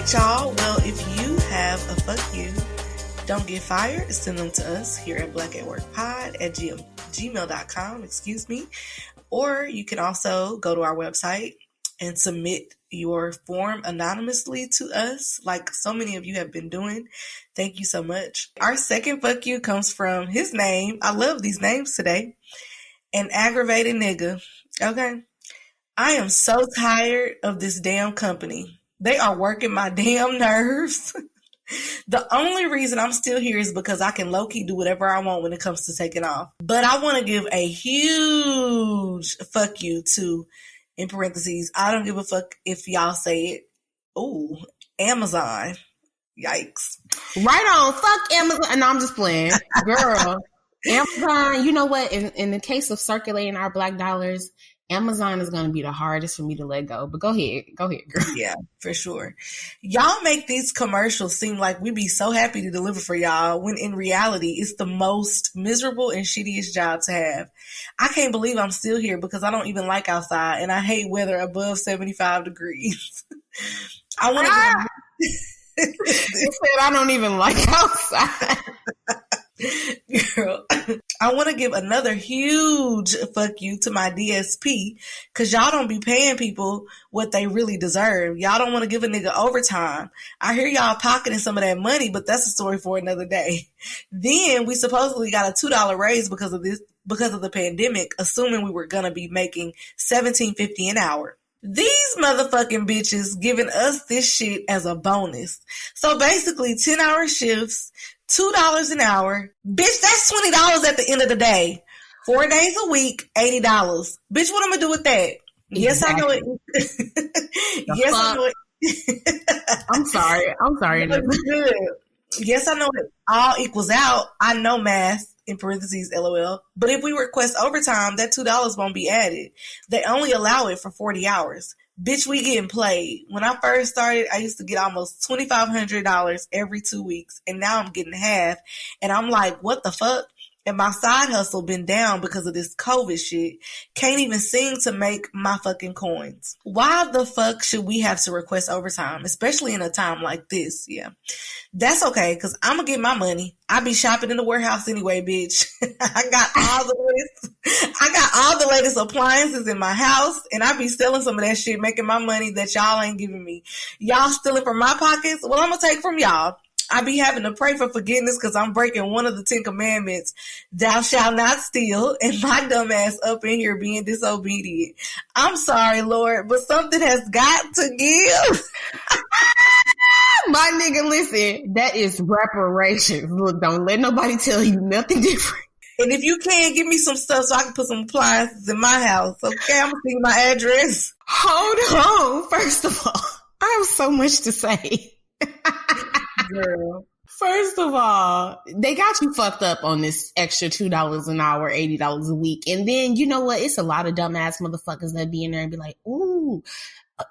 right, y'all. Well, if you have a fuck you, don't get fired, send them to us here at blackatworkpod@gmail.com, excuse me. Or you can also go to our website and submit your form anonymously to us, like so many of you have been doing. Thank you so much. Our second fuck you comes from his name. I love these names today. An aggravated nigga. Okay. I am so tired of this damn company. They are working my damn nerves. The only reason I'm still here is because I can low-key do whatever I want when it comes to taking off. But I want to give a huge fuck you to, in parentheses, I don't give a fuck if y'all say it. Ooh, Amazon. Yikes. Right on. Fuck Amazon. No, I'm just playing. Girl, Amazon, you know what? In the case of circulating our black dollars, Amazon is going to be the hardest for me to let go. But go ahead. Go ahead, girl. Yeah, for sure. Y'all make these commercials seem like we be so happy to deliver for y'all when in reality it's the most miserable and shittiest job to have. I can't believe I'm still here because I don't even like outside and I hate weather above 75 degrees. I want to You said I don't even like outside. Girl, I want to give another huge fuck you to my DSP because y'all don't be paying people what they really deserve. Y'all don't want to give a nigga overtime. I hear y'all pocketing some of that money, but that's a story for another day. Then we supposedly got a $2 raise because of the pandemic, assuming we were gonna be making $17.50 an hour. These motherfucking bitches giving us this shit as a bonus. So basically 10-hour shifts, $2 an hour. Bitch, that's $20 at the end of the day. 4 days a week, $80. Bitch, what I'm gonna do with that? Exactly. Yes, I know it. Yes, I know it. I'm sorry. Good. Yes, I know it all equals out. I know math, in parentheses, LOL. But if we request overtime, that $2 won't be added. They only allow it for 40 hours. Bitch, we getting played. When I first started, I used to get almost $2,500 every 2 weeks, and now I'm getting half. And I'm like, what the fuck? And my side hustle been down because of this COVID shit. Can't even sing to make my fucking coins. Why the fuck should we have to request overtime, especially in a time like this? Yeah. That's okay, because I'm going to get my money. I be shopping in the warehouse anyway, bitch. I got all the latest appliances in my house, and I be selling some of that shit, making my money that y'all ain't giving me. Y'all stealing from my pockets? Well, I'm going to take from y'all. I be having to pray for forgiveness because I'm breaking one of the 10 commandments. Thou shalt not steal, and my dumb ass up in here being disobedient. I'm sorry, Lord, but something has got to give. My nigga, listen, that is reparations. Look, don't let nobody tell you nothing different. And if you can, give me some stuff so I can put some appliances in my house. Okay, I'm going to see my address. Hold on. First of all, I have so much to say. Girl. First of all, they got you fucked up on this extra $2 an hour, $80 a week. And then, you know what? It's a lot of dumbass motherfuckers that be in there and be like, ooh,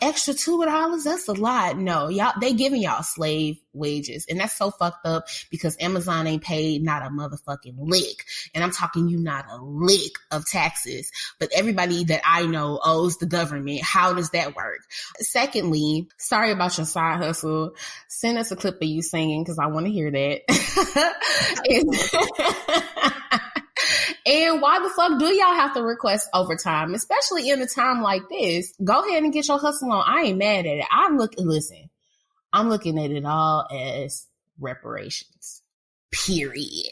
extra $2, that's a lot. No, y'all, they giving y'all slave wages. And that's so fucked up because Amazon ain't paid not a motherfucking lick. And I'm talking you not a lick of taxes. But everybody that I know owes the government. How does that work? Secondly, sorry about your side hustle. Send us a clip of you singing because I want to hear that. And why the fuck do y'all have to request overtime, especially in a time like this? Go ahead and get your hustle on. I ain't mad at it. I'm looking at it all as reparations. Period.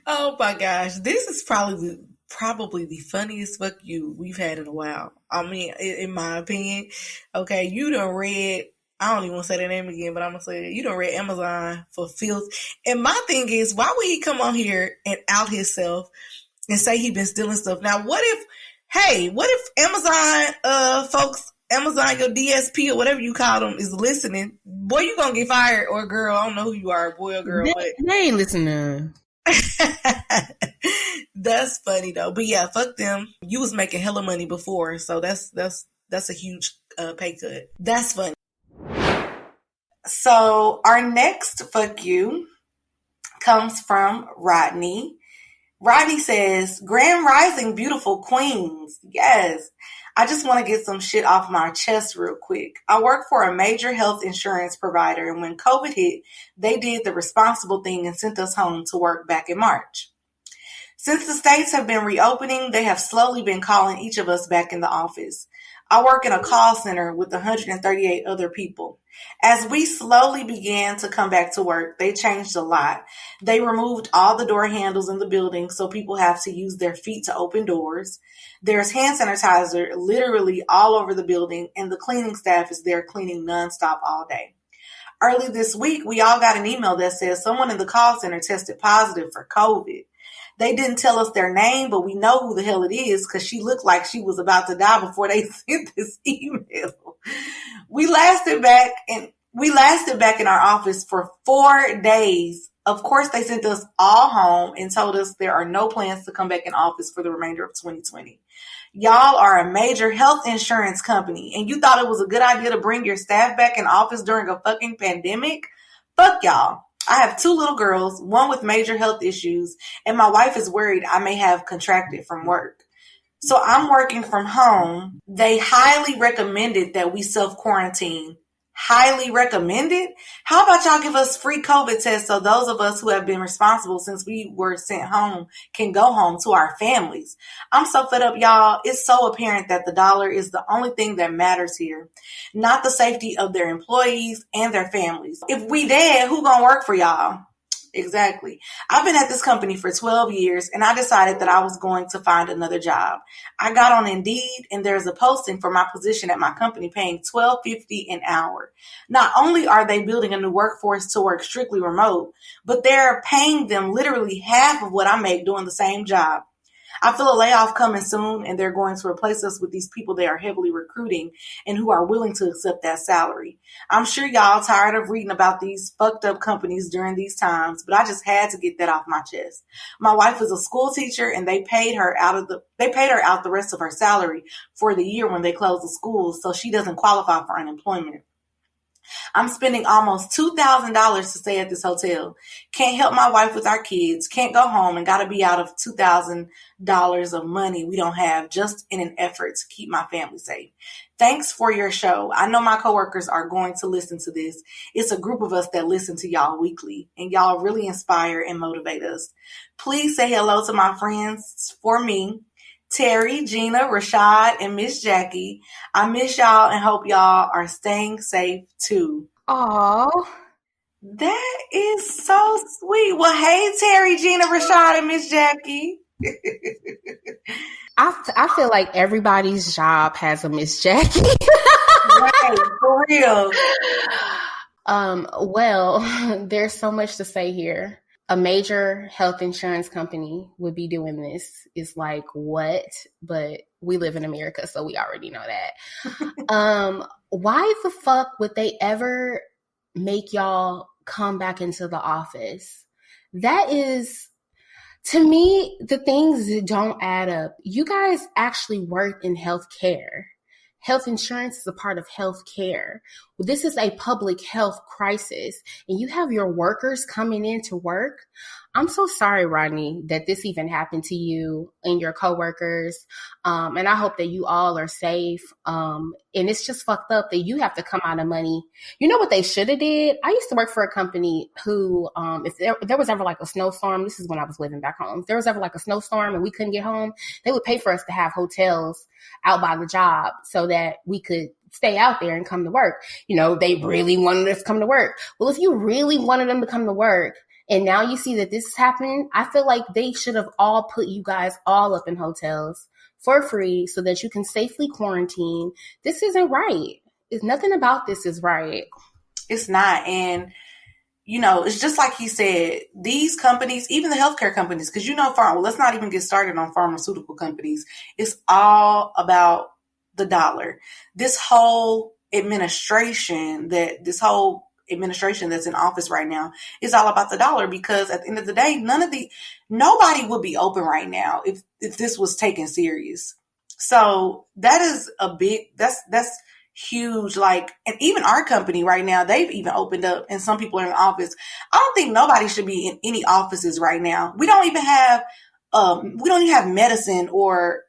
Oh my gosh, this is probably the funniest fuck you we've had in a while. I mean, in my opinion. Okay, you done read. I don't even want to say that name again, but I'm going to say it. You done read Amazon for filth. And my thing is, why would he come on here and out himself and say he been stealing stuff? Now, what if Amazon folks, Amazon, your DSP or whatever you call them, is listening? Boy, you going to get fired, or girl, I don't know who you are, boy or girl. They ain't listening. That's funny though. But yeah, fuck them. You was making hella money before, so that's a huge pay cut. That's funny. So our next fuck you comes from Rodney. Rodney says, Grand Rising, beautiful queens. Yes. I just want to get some shit off my chest real quick. I work for a major health insurance provider, and when COVID hit, they did the responsible thing and sent us home to work back in March. Since the states have been reopening, they have slowly been calling each of us back in the office. I work in a call center with 138 other people. As we slowly began to come back to work, they changed a lot. They removed all the door handles in the building, so people have to use their feet to open doors. There's hand sanitizer literally all over the building, and the cleaning staff is there cleaning nonstop all day. Early this week, we all got an email that says someone in the call center tested positive for COVID. They didn't tell us their name, but we know who the hell it is because she looked like she was about to die before they sent this email. We lasted back in our office for 4 days. Of course, they sent us all home and told us there are no plans to come back in office for the remainder of 2020. Y'all are a major health insurance company, and you thought it was a good idea to bring your staff back in office during a fucking pandemic? Fuck y'all. I have 2 little girls, one with major health issues, and my wife is worried I may have contracted from work. So I'm working from home. They highly recommended that we self-quarantine. Highly recommended? How about y'all give us free COVID tests so those of us who have been responsible since we were sent home can go home to our families? I'm so fed up, y'all. It's so apparent that the dollar is the only thing that matters here, not the safety of their employees and their families. If we dead, who gonna work for y'all? Exactly. I've been at this company for 12 years and I decided that I was going to find another job. I got on Indeed and there's a posting for my position at my company paying $12.50 an hour. Not only are they building a new workforce to work strictly remote, but they're paying them literally half of what I make doing the same job. I feel a layoff coming soon and they're going to replace us with these people they are heavily recruiting and who are willing to accept that salary. I'm sure y'all tired of reading about these fucked up companies during these times, but I just had to get that off my chest. My wife is a school teacher and they paid her out the rest of her salary for the year when they closed the schools, so she doesn't qualify for unemployment. I'm spending almost $2,000 to stay at this hotel. Can't help my wife with our kids. Can't go home and got to be out of $2,000 of money we don't have just in an effort to keep my family safe. Thanks for your show. I know my coworkers are going to listen to this. It's a group of us that listen to y'all weekly, and y'all really inspire and motivate us. Please say hello to my friends for me. Terry, Gina, Rashad, and Miss Jackie. I miss y'all and hope y'all are staying safe too. Aw. That is so sweet. Well, hey, Terry, Gina, Rashad, and Miss Jackie. I feel like everybody's job has a Miss Jackie. Right, for real. Well, there's so much to say here. A major health insurance company would be doing this. Is like, what? But we live in America, so we already know that. Why the fuck would they ever make y'all come back into the office? That is, to me, the things that don't add up. You guys actually work in healthcare. Health insurance is a part of health care. Well, this is a public health crisis, and you have your workers coming in to work. I'm so sorry, Rodney, that this even happened to you and your coworkers. And I hope that you all are safe. And it's just fucked up that you have to come out of money. You know what they should have did? I used to work for a company who, if there was ever like a snowstorm, this is when I was living back home. If there was ever like a snowstorm and we couldn't get home, they would pay for us to have hotels out by the job so that we could stay out there and come to work. You know, they really wanted us to come to work. Well, if you really wanted them to come to work, and now you see that this is happening, I feel like they should have all put you guys all up in hotels for free so that you can safely quarantine. This isn't right. It's nothing about this is right. It's not. And, you know, it's just like he said, these companies, even the healthcare companies, because let's not even get started on pharmaceutical companies. It's all about the dollar. This whole administration that's in office right now is all about the dollar, because at the end of the day, nobody would be open right now if this was taken serious. So that is that's huge. Like, and even our company right now, they've even opened up and some people are in the office. I don't think nobody should be in any offices right now. We don't even have we don't even have medicine, or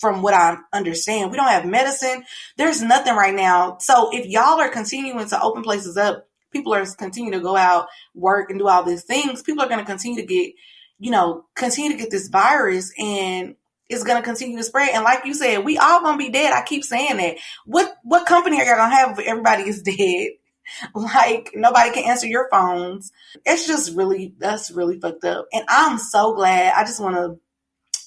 from what I understand, we don't have medicine. There's nothing right now. So if y'all are continuing to open places up, people are continuing to go out, work, and do all these things. People are going to continue to get, continue to get this virus, and it's going to continue to spread. And like you said, we all going to be dead. I keep saying that. What company are y'all going to have if everybody is dead? Like, nobody can answer your phones. It's just that's really fucked up. And I'm so glad. I just want to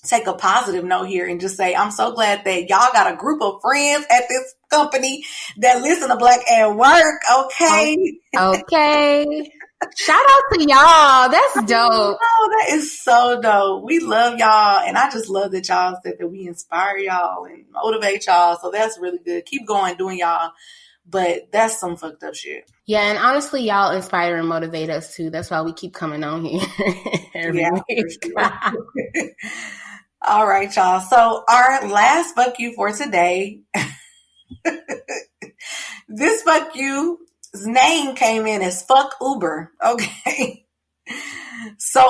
take a positive note here and just say, I'm so glad that y'all got a group of friends at this company that listen to Black at Work. Okay. Okay. Shout out to y'all. That's dope. Oh, that is so dope. We love y'all. And I just love that y'all said that we inspire y'all and motivate y'all. So that's really good. Keep going doing y'all. But that's some fucked up shit. Yeah, and honestly, y'all inspire and motivate us too. That's why we keep coming on here every week. Sure. All right, y'all. So our last fuck you for today. This fuck you's name came in as fuck Uber. Okay. So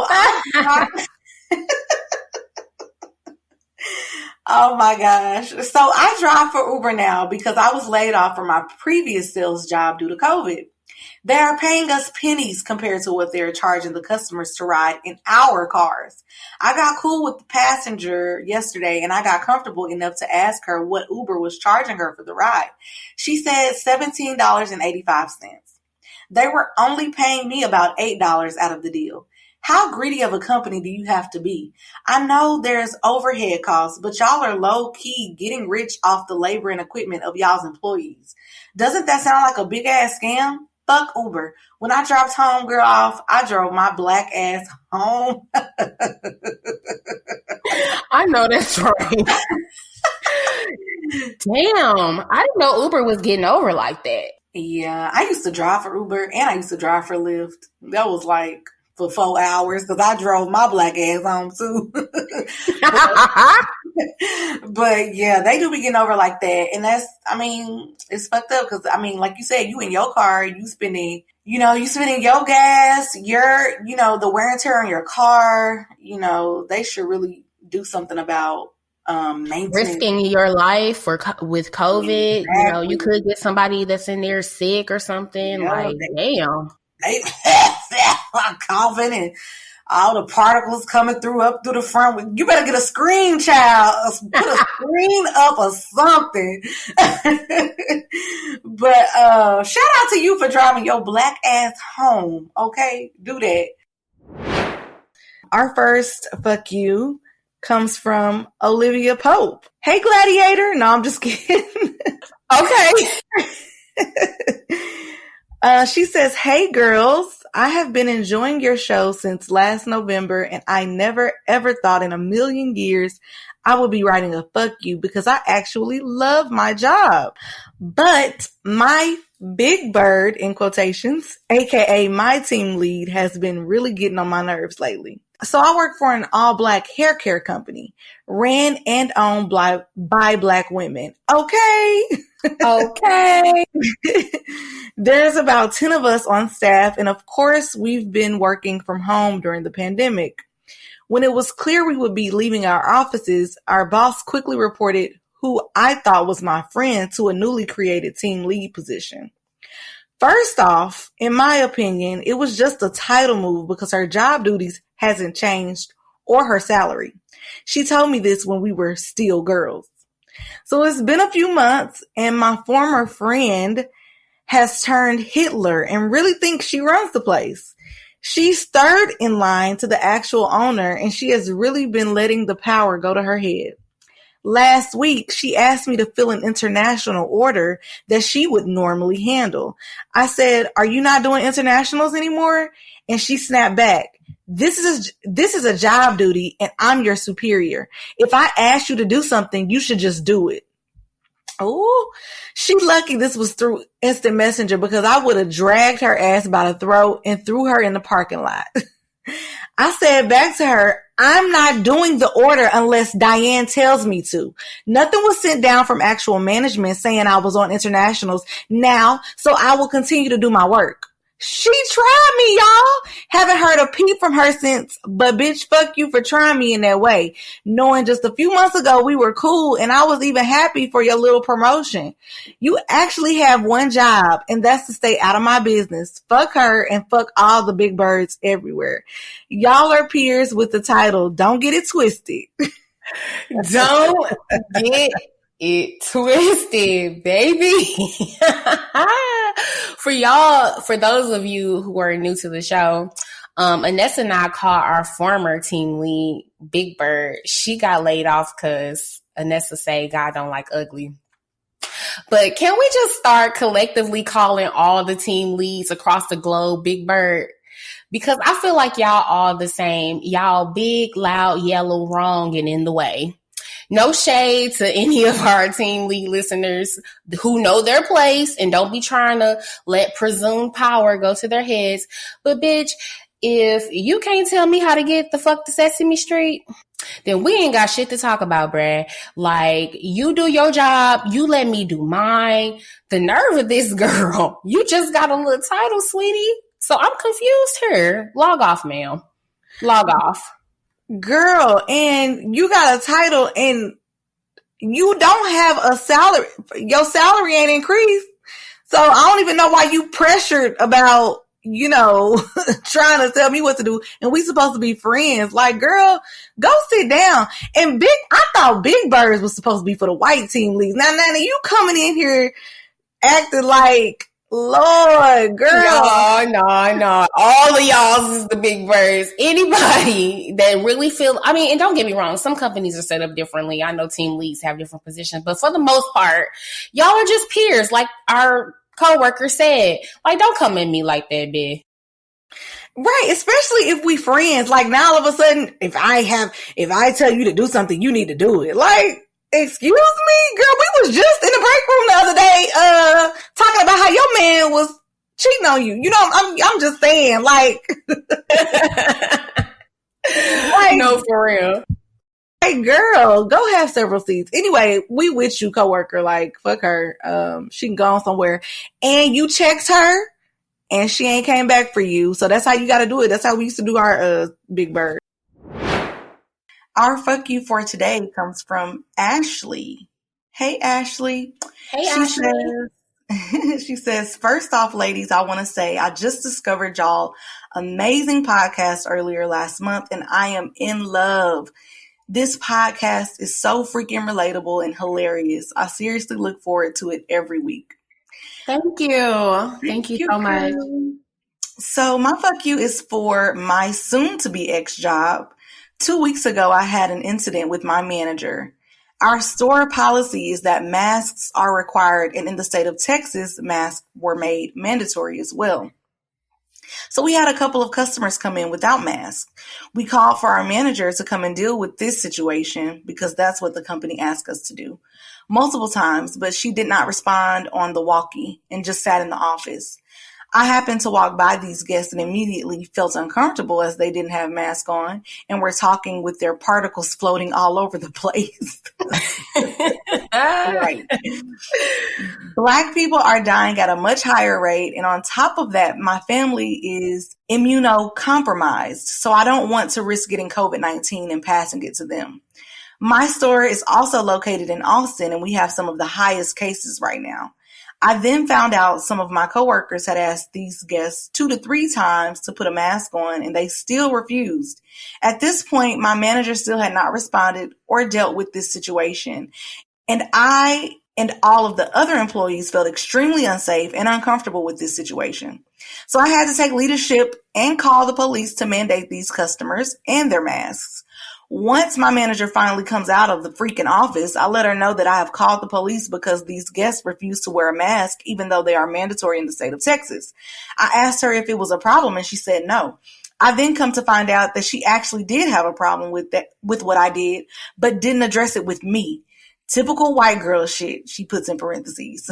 oh my gosh. So I drive for Uber now because I was laid off from my previous sales job due to COVID. They are paying us pennies compared to what they're charging the customers to ride in our cars. I got cool with the passenger yesterday, and I got comfortable enough to ask her what Uber was charging her for the ride. She said $17.85. They were only paying me about $8 out of the deal. How greedy of a company do you have to be? I know there's overhead costs, but y'all are low-key getting rich off the labor and equipment of y'all's employees. Doesn't that sound like a big-ass scam? Fuck Uber. When I dropped homegirl off, I drove my black ass home. I know that's right. Damn. I didn't know Uber was getting over like that. Yeah, I used to drive for Uber and I used to drive for Lyft. That was like for 4 hours because I drove my black ass home too. But yeah, they do be getting over like that. And it's fucked up because, like you said, you in your car, you spending your gas, the wear and tear on your car. They should really do something about maintenance. Risking your life with COVID. Exactly. You could get somebody that's in there sick or something. Damn. They coughing and all the particles coming up through the front. You better get a screen, child. Put a screen up or something. But shout out to you for driving your black ass home. Okay, do that. Our first fuck you comes from Olivia Pope. Hey, Gladiator. No, I'm just kidding. Okay. She says, hey, girls. I have been enjoying your show since last November, and I never, ever thought in a million years I would be writing a fuck you because I actually love my job. But my big bird, in quotations, aka my team lead, has been really getting on my nerves lately. So I work for an all-black hair care company, ran and owned by Black women. Okay. Okay. There's about 10 of us on staff, and of course, we've been working from home during the pandemic. When it was clear we would be leaving our offices, our boss quickly reported who I thought was my friend to a newly created team lead position. First off, in my opinion, it was just a title move because her job duties hasn't changed or her salary. She told me this when we were still girls. So it's been a few months and my former friend has turned Hitler and really thinks she runs the place. She's third in line to the actual owner and she has really been letting the power go to her head. Last week, she asked me to fill an international order that she would normally handle. I said, are you not doing internationals anymore? And she snapped back. This is a job duty and I'm your superior. If I ask you to do something, you should just do it. Oh, she lucky this was through instant messenger because I would have dragged her ass by the throat and threw her in the parking lot. I said back to her, I'm not doing the order unless Diane tells me to. Nothing was sent down from actual management saying I was on internationals now, so I will continue to do my work. She tried me, y'all. Haven't heard a peep from her since, but bitch, fuck you for trying me in that way. Knowing just a few months ago we were cool and I was even happy for your little promotion. You actually have one job, and that's to stay out of my business. Fuck her and fuck all the big birds everywhere. Y'all are peers with the title. Don't get it twisted. Don't get it twisted, baby. For those of you who are new to the show, Anessa and I call our former team lead Big Bird. She got laid off because Anessa say God don't like ugly. But can we just start collectively calling all the team leads across the globe Big Bird? Because I feel like y'all all the same. Y'all big, loud, yellow, wrong, and in the way. No shade to any of our team lead listeners who know their place and don't be trying to let presumed power go to their heads. But bitch, if you can't tell me how to get the fuck to Sesame Street, then we ain't got shit to talk about, bruh. Like, you do your job, you let me do mine. The nerve of this girl. You just got a little title, sweetie. So I'm confused here. Log off, ma'am. Log off. Girl, and you got a title and you don't have a salary. Your salary ain't increased. So I don't even know why you pressured about, trying to tell me what to do. And we supposed to be friends. Like, girl, go sit down. And I thought Big Birds was supposed to be for the white team leagues. Now, you coming in here acting like, Lord, girl. No. All of y'all is the Big Birds. Anybody that really and don't get me wrong, some companies are set up differently. I know team leads have different positions, but for the most part, y'all are just peers, like our coworker said. Like, don't come at me like that, bitch. Right, especially if we friends. Like, now all of a sudden, if I tell you to do something, you need to do it. Like, excuse me, girl, we was just in the break room the other day, talking about how your man was cheating on you. I'm just saying, like, no, for real. Hey, girl, go have several seats. Anyway, we with you, coworker. Like, fuck her. She can go on somewhere. And you checked her, and she ain't came back for you. So that's how you got to do it. That's how we used to do our Big Bird. Our fuck you for today comes from Ashley. Hey, Ashley. Hey, Ashley. She says, first off, ladies, I want to say I just discovered y'all amazing podcast earlier last month, and I am in love. This podcast is so freaking relatable and hilarious. I seriously look forward to it every week. Thank you. Thank you so much. So my fuck you is for my soon-to-be ex job. 2 weeks ago, I had an incident with my manager. Our store policy is that masks are required, and in the state of Texas, masks were made mandatory as well. So we had a couple of customers come in without masks. We called for our manager to come and deal with this situation because that's what the company asked us to do multiple times, but she did not respond on the walkie and just sat in the office. I happened to walk by these guests and immediately felt uncomfortable as they didn't have masks on and were talking with their particles floating all over the place. Right. Black people are dying at a much higher rate. And on top of that, my family is immunocompromised. So I don't want to risk getting COVID-19 and passing it to them. My store is also located in Austin, and we have some of the highest cases right now. I then found out some of my coworkers had asked these guests 2 to 3 times to put a mask on, and they still refused. At this point, my manager still had not responded or dealt with this situation. And I and all of the other employees felt extremely unsafe and uncomfortable with this situation. So I had to take leadership and call the police to mandate these customers and their masks. Once my manager finally comes out of the freaking office, I let her know that I have called the police because these guests refuse to wear a mask, even though they are mandatory in the state of Texas. I asked her if it was a problem, and she said no. I then come to find out that she actually did have a problem with what I did, but didn't address it with me. Typical white girl shit, she puts in parentheses.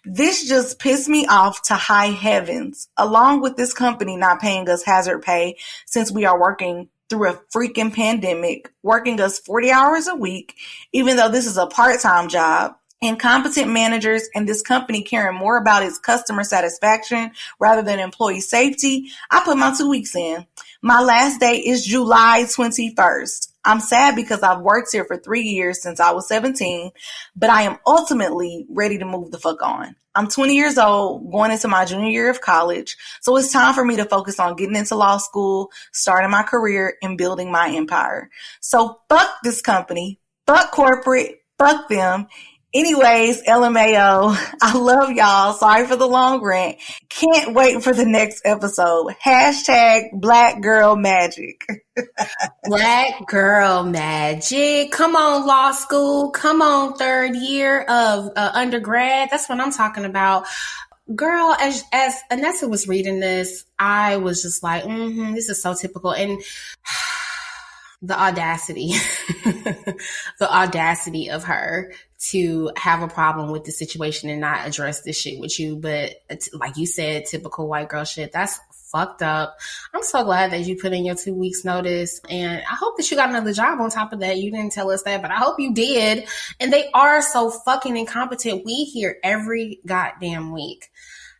This just pissed me off to high heavens, along with this company not paying us hazard pay since we are working through a freaking pandemic, working us 40 hours a week, even though this is a part-time job, incompetent managers, and this company caring more about its customer satisfaction rather than employee safety, I put my 2 weeks in. My last day is July 21st. I'm sad because I've worked here for 3 years since I was 17, but I am ultimately ready to move the fuck on. I'm 20 years old, going into my junior year of college, so it's time for me to focus on getting into law school, starting my career, and building my empire. So fuck this company, fuck corporate, fuck them. Anyways, LMAO, I love y'all. Sorry for the long rant. Can't wait for the next episode. Hashtag Black Girl Magic. Black Girl Magic. Come on, law school. Come on, third year of undergrad. That's what I'm talking about. Girl, as Anessa was reading this, I was just like, this is so typical. And the audacity, the audacity of her to have a problem with the situation and not address this shit with you. But like you said, typical white girl shit. That's fucked up. I'm so glad that you put in your 2 weeks notice. And I hope that you got another job on top of that. You didn't tell us that, but I hope you did. And they are so fucking incompetent. We hear every goddamn week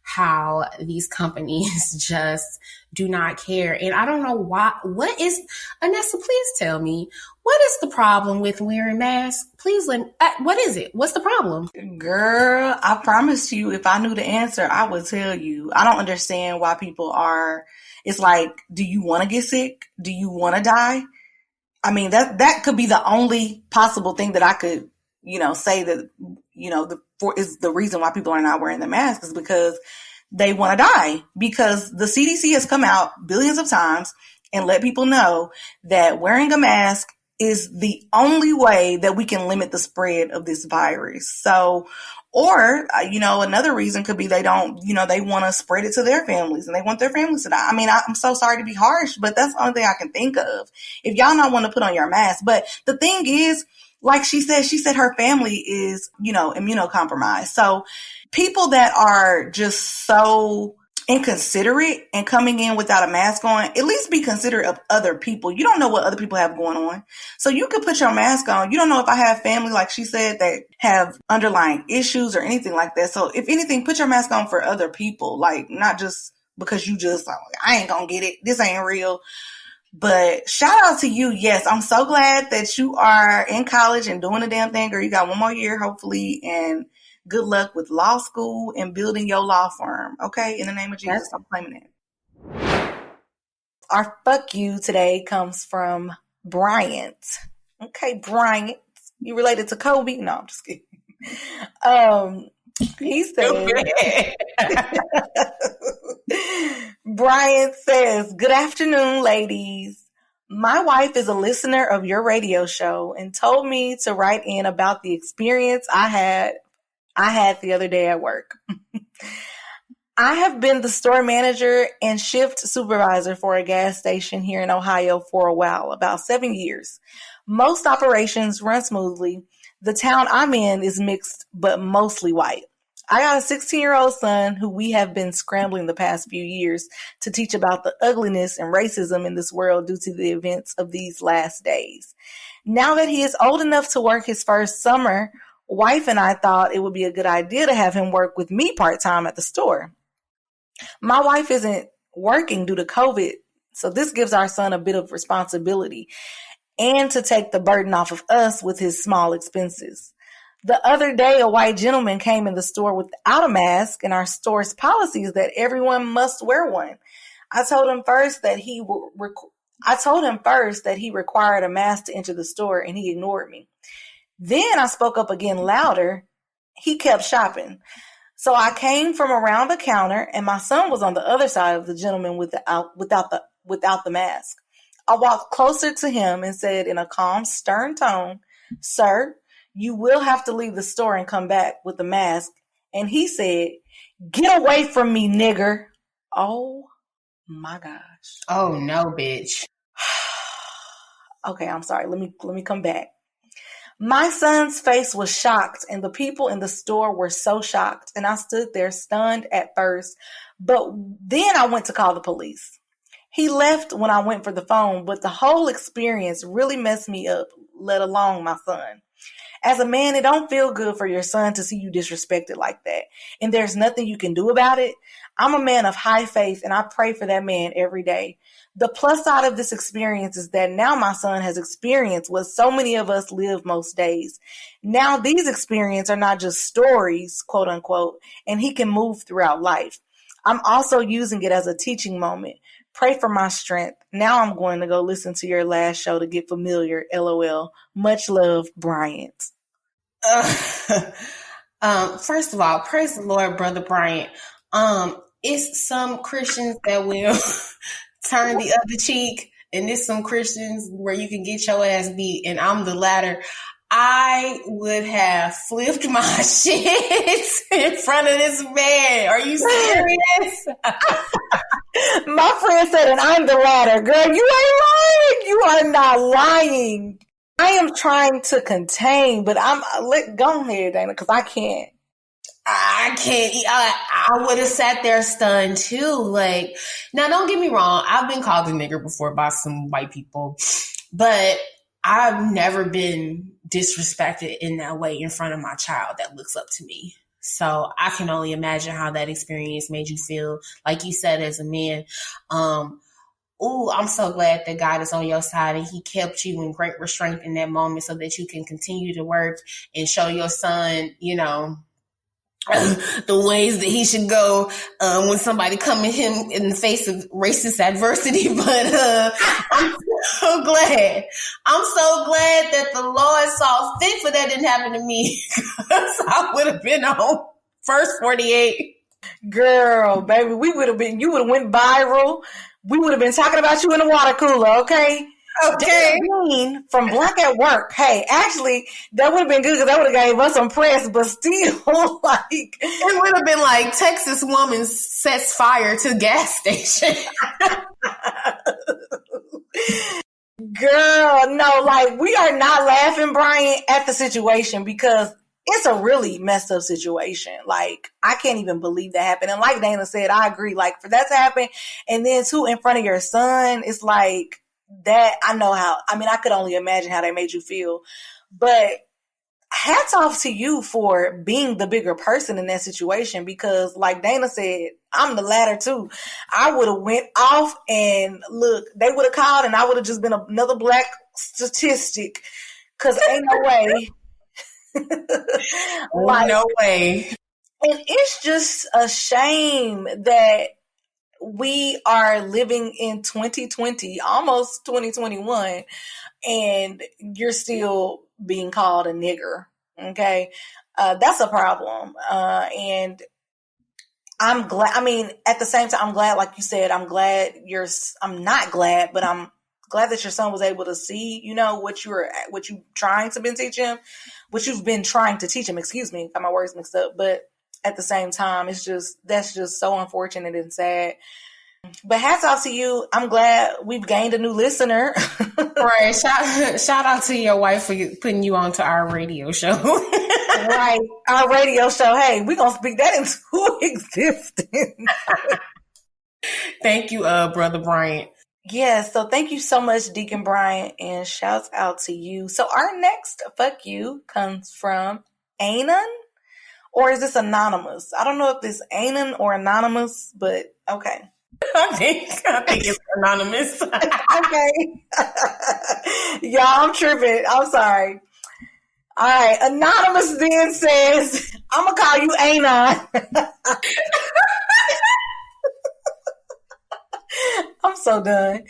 how these companies just do not care. And I don't know why. What is, Anessa, please tell me, what is the problem with wearing masks? Please, what is it? What's the problem? Girl, I promise you, if I knew the answer, I would tell you. I don't understand why people are, it's like, do you want to get sick? Do you want to die? I mean, that could be the only possible thing that I could, say that, is the reason why people are not wearing the mask is because they want to die, because the CDC has come out billions of times and let people know that wearing a mask is the only way that we can limit the spread of this virus. So, or, another reason could be they don't, they want to spread it to their families and they want their families to die. I mean, I'm so sorry to be harsh, but that's the only thing I can think of. If y'all not want to put on your mask. But the thing is, like she said her family is, immunocompromised. So people that are just so inconsiderate and coming in without a mask on, at least be considerate of other people. You don't know what other people have going on. So you could put your mask on. You don't know if I have family, like she said, that have underlying issues or anything like that. So if anything, put your mask on for other people, like not just because you just, I ain't gonna get it. This ain't real. But shout out to you. Yes, I'm so glad that you are in college and doing the damn thing, girl. You got one more year, hopefully, and good luck with law school and building your law firm. Okay, in the name of Jesus, I'm claiming it. Our fuck you today comes from Bryant. Okay, Bryant. You related to Kobe? No, I'm just kidding. He said, Brian says, good afternoon, ladies. My wife is a listener of your radio show and told me to write in about the experience I had the other day at work. I have been the store manager and shift supervisor for a gas station here in Ohio for a while, about 7 years. Most operations run smoothly. The town I'm in is mixed, but mostly white. I got a 16-year-old son who we have been scrambling the past few years to teach about the ugliness and racism in this world due to the events of these last days. Now that he is old enough to work his first summer, wife and I thought it would be a good idea to have him work with me part-time at the store. My wife isn't working due to COVID, so this gives our son a bit of responsibility and to take the burden off of us with his small expenses. The other day, a white gentleman came in the store without a mask, and our store's policy is that everyone must wear one. I told him first that he required a mask to enter the store, and he ignored me. Then I spoke up again louder. He kept shopping. So I came from around the counter, and my son was on the other side of the gentleman without the mask. I walked closer to him and said in a calm, stern tone, "Sir, you will have to leave the store and come back with the mask." And he said, "Get away from me, nigger." Oh my gosh. Oh no, bitch. Okay, I'm sorry. Let me come back. My son's face was shocked, and the people in the store were so shocked, and I stood there stunned at first, but then I went to call the police. He left when I went for the phone, but the whole experience really messed me up, let alone my son. As a man, it don't feel good for your son to see you disrespected like that. And there's nothing you can do about it. I'm a man of high faith and I pray for that man every day. The plus side of this experience is that now my son has experienced what so many of us live most days. Now these experiences are not just stories, quote unquote, and he can move throughout life. I'm also using it as a teaching moment. Pray for my strength. Now I'm going to go listen to your last show to get familiar. LOL. Much love, Bryant. First of all, praise the Lord, Brother Bryant. It's some Christians that will turn the other cheek, and there's some Christians where you can get your ass beat, and I'm the latter. I would have flipped my shit in front of this man. Are you serious? My friend said, and I'm the latter. Girl, you ain't lying. You are not lying. I am trying to contain, but go ahead, Dana, because I can't. I can't. I would have sat there stunned too. Like, now don't get me wrong. I've been called a nigger before by some white people, but I've never been disrespected in that way in front of my child that looks up to me. So I can only imagine how that experience made you feel. Like you said, as a man, I'm so glad that God is on your side and he kept you in great restraint in that moment so that you can continue to work and show your son, the ways that he should go when somebody come at him in the face of racist adversity. But I'm so glad. I'm so glad that the Lord saw fit for that didn't happen to me, because I would have been on first 48. Girl, baby, you would have went viral. We would have been talking about you in the water cooler, okay? Okay. Dean from Black at Work. Hey, actually, that would have been good because that would have gave us some press, but still, like, it would have been like Texas woman sets fire to gas station. Girl, no, like, we are not laughing, Brian, at the situation because it's a really messed up situation. Like, I can't even believe that happened. And like Dana said, I agree. Like, for that to happen, and then too in front of your son, it's like, that I could only imagine how that made you feel. But hats off to you for being the bigger person in that situation, because like Dana said, I'm the latter too. I would have went off and look, they would have called and I would have just been another black statistic, because ain't no way. Like, no way. And it's just a shame that we are living in 2020, almost 2021, and you're still being called a nigger. Okay. That's a problem. And I'm glad, at the same time, I'm glad, like you said, I'm not glad, but I'm glad that your son was able to see, what you trying to teach him, what you've been trying to teach him, excuse me, got my words mixed up. But at the same time, that's just so unfortunate and sad. But hats off to you. I'm glad we've gained a new listener. Right. Shout out to your wife for putting you onto our radio show. Right. Our radio show. Hey, we're going to speak that into existence. Thank you, Brother Bryant. Yes. So thank you so much, Deacon Bryant, and shouts out to you. So our next fuck you comes from Anon, or is this anonymous? I don't know if it's Anon or anonymous, but okay. I think it's anonymous. Okay. Y'all, I'm tripping. I'm sorry. All right. Anonymous then says, I'm going to call you Anon. I'm so done.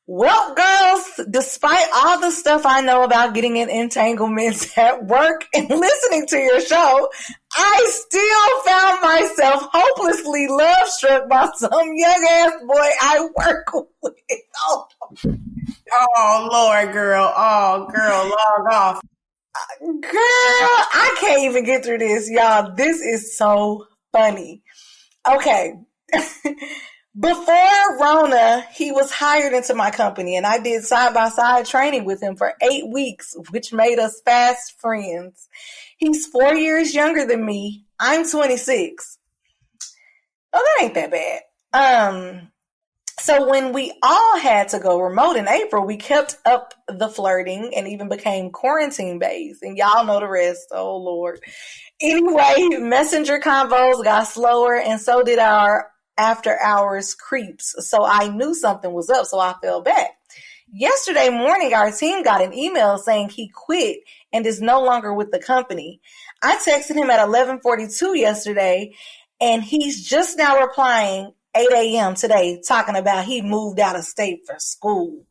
Well, girls, despite all the stuff I know about getting in entanglements at work and listening to your show, I still found myself hopelessly love-struck by some young-ass boy I work with. Oh, Lord, girl. Oh, girl, log off. Girl, I can't even get through this, y'all. This is so funny. Okay. Before Rona, he was hired into my company, and I did side-by-side training with him for 8 weeks, which made us fast friends. He's 4 years younger than me. I'm 26. Oh, that ain't that bad. So when we all had to go remote in April, we kept up the flirting and even became quarantine babes. And y'all know the rest. Oh, Lord. Anyway, messenger convos got slower, and so did our after hours creeps. So I knew something was up, so I fell back. Yesterday morning, our team got an email saying he quit and is no longer with the company. I texted him at 11:42 yesterday, and he's just now replying 8 a.m. today, talking about he moved out of state for school.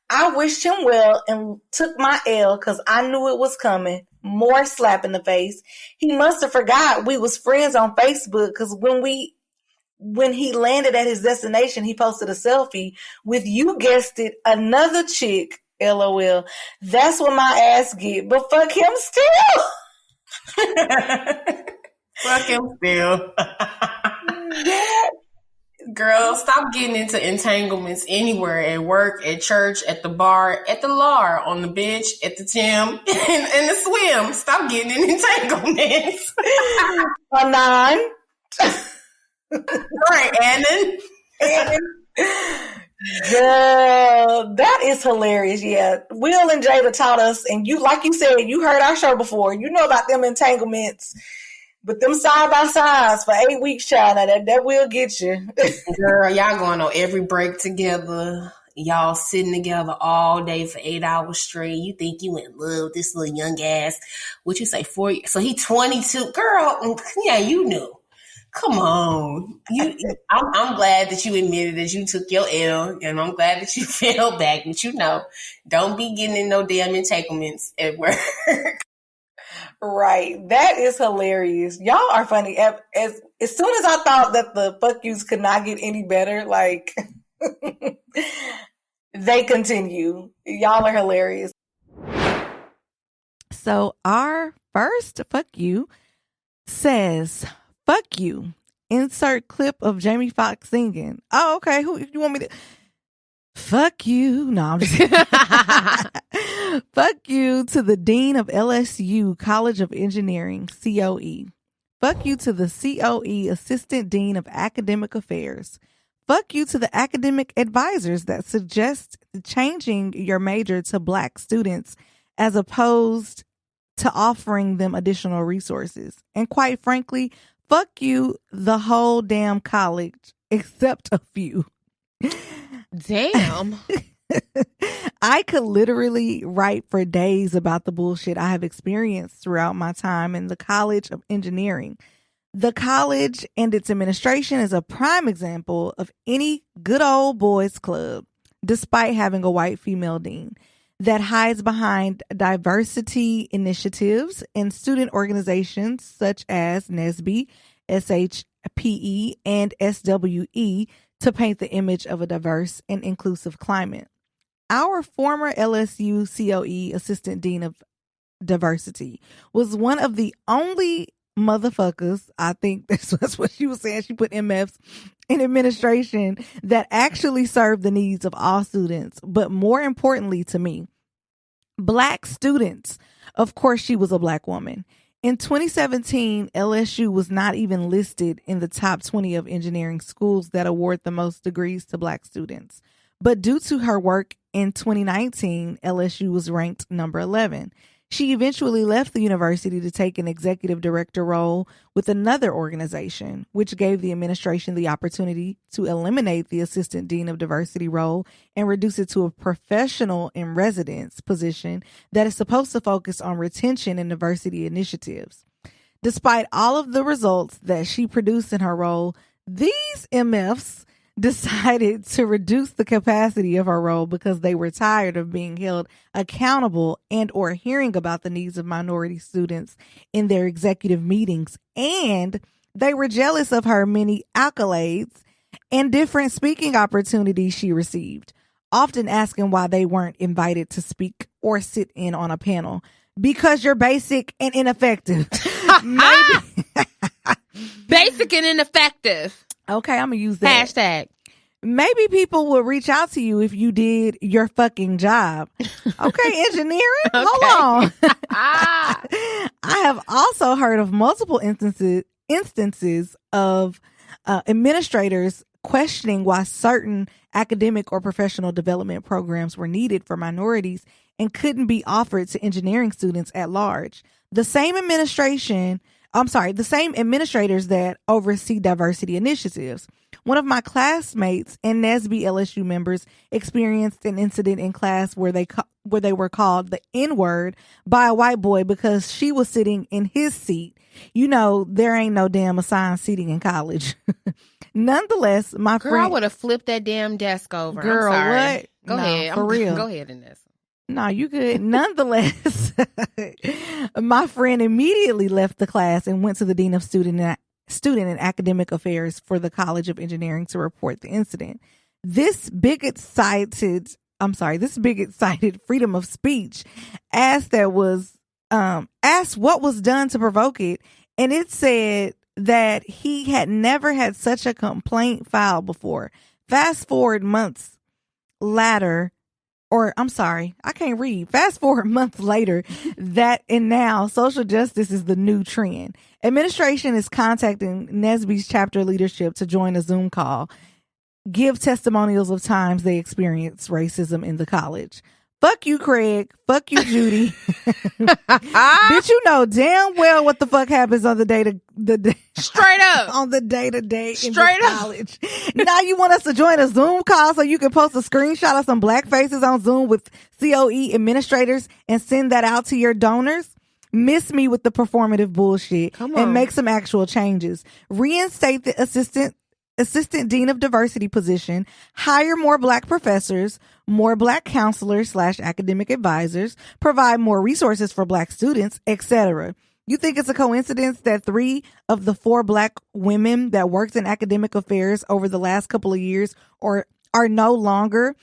I wished him well and took my L because I knew it was coming. More slap in the face. He must have forgot we was friends on Facebook because when he landed at his destination, he posted a selfie with, you guessed it, another chick. LOL. That's what my ass get, but fuck him still. Fuck him still. Girl, stop getting into entanglements anywhere, at work, at church, at the bar, at the lar, on the bench, at the gym, and the swim. Stop getting in entanglements. Anon. All right, Annan. Girl, that is hilarious. Yeah, Will and Jada taught us, and you, like you said, you heard our show before. You know about them entanglements. But them side by sides for 8 weeks, child, that will get you. Girl, y'all going on every break together. Y'all sitting together all day for 8 hours straight. You think you in love with this little young ass. What you say, 4 years? So he 22. Girl, yeah, you knew. Come on. I'm glad that you admitted that you took your L, and I'm glad that you fell back. But don't be getting in no damn entanglements at work. Right. That is hilarious. Y'all are funny. As soon as I thought that the fuck yous could not get any better, like, they continue. Y'all are hilarious. So our first fuck you says, fuck you. Insert clip of Jamie Foxx singing. Oh, okay. Who you want me to... Fuck you. No, I'm just kidding. Fuck you to the Dean of LSU College of Engineering, COE. Fuck you to the COE Assistant Dean of Academic Affairs. Fuck you to the academic advisors that suggest changing your major to Black students as opposed to offering them additional resources. And quite frankly, fuck you, the whole damn college, except a few. Damn. I could literally write for days about the bullshit I have experienced throughout my time in the College of Engineering. The college and its administration is a prime example of any good old boys club, despite having a white female dean, that hides behind diversity initiatives and student organizations such as NSBE, SHPE, and SWE to paint the image of a diverse and inclusive climate. Our former LSU COE Assistant Dean of Diversity was one of the only motherfuckers, I think that's what she was saying, she put MFs in administration, that actually served the needs of all students, but more importantly to me, Black students. Of course, she was a Black woman. In 2017, LSU was not even listed in the top 20 of engineering schools that award the most degrees to Black students. But due to her work in 2019, LSU was ranked number 11. She eventually left the university to take an executive director role with another organization, which gave the administration the opportunity to eliminate the assistant dean of diversity role and reduce it to a professional in residence position that is supposed to focus on retention and diversity initiatives. Despite all of the results that she produced in her role, these MFs decided to reduce the capacity of her role because they were tired of being held accountable and or hearing about the needs of minority students in their executive meetings. And they were jealous of her many accolades and different speaking opportunities she received, often asking why they weren't invited to speak or sit in on a panel. Because you're basic and ineffective. Maybe. Basic and ineffective. Okay, I'm gonna use that. Hashtag. Maybe people will reach out to you if you did your fucking job. Okay, engineering? Okay. Hold on. I have also heard of multiple instances of administrators questioning why certain academic or professional development programs were needed for minorities and couldn't be offered to engineering students at large. The same administrators that oversee diversity initiatives. One of my classmates and NSBE LSU members experienced an incident in class where they were called the N-word by a white boy because she was sitting in his seat. You know, there ain't no damn assigned seating in college. Nonetheless, my friend... I would have flipped that damn desk over. Girl, I'm sorry. what? Go ahead. For real. Go ahead in this. No, you good. Nonetheless, my friend immediately left the class and went to the dean of student and academic affairs for the College of Engineering to report the incident. This bigot-cited freedom of speech asked what was done to provoke it, and it said that he had never had such a complaint filed before. Fast forward months later, and now social justice is the new trend. Administration is contacting NSBE's chapter leadership to join a Zoom call, give testimonials of times they experienced racism in the college. Fuck you, Craig. Fuck you, Judy. Bitch, you know damn well what the fuck happens on the day straight up on the day-to-day in straight the college. Now you want us to join a Zoom call so you can post a screenshot of some black faces on Zoom with COE administrators and send that out to your donors? Miss me with the performative bullshit and make some actual changes. Reinstate the assistant dean of diversity position, hire more black professors, more black counselors / academic advisors, provide more resources for black students, etc. You think it's a coincidence that 3 of the 4 black women that worked in academic affairs over the last couple of years are no longer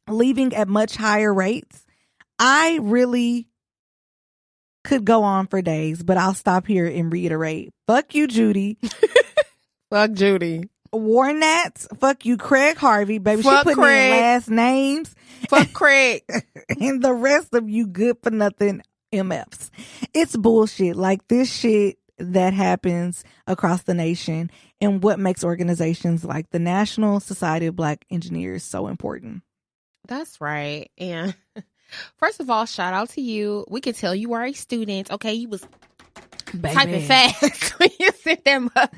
leaving at much higher rates? I really could go on for days, but I'll stop here and reiterate. Fuck you, Judy. Fuck Judy. Warnats. Fuck you, Craig Harvey. Baby, fuck she putting in last names. Fuck Craig. And the rest of you good for nothing MFs. It's bullshit. Like this shit that happens across the nation and what makes organizations like the National Society of Black Engineers so important. That's right. And first of all, shout out to you. We could tell you are a student. Okay, you was typing fast when you sent them up.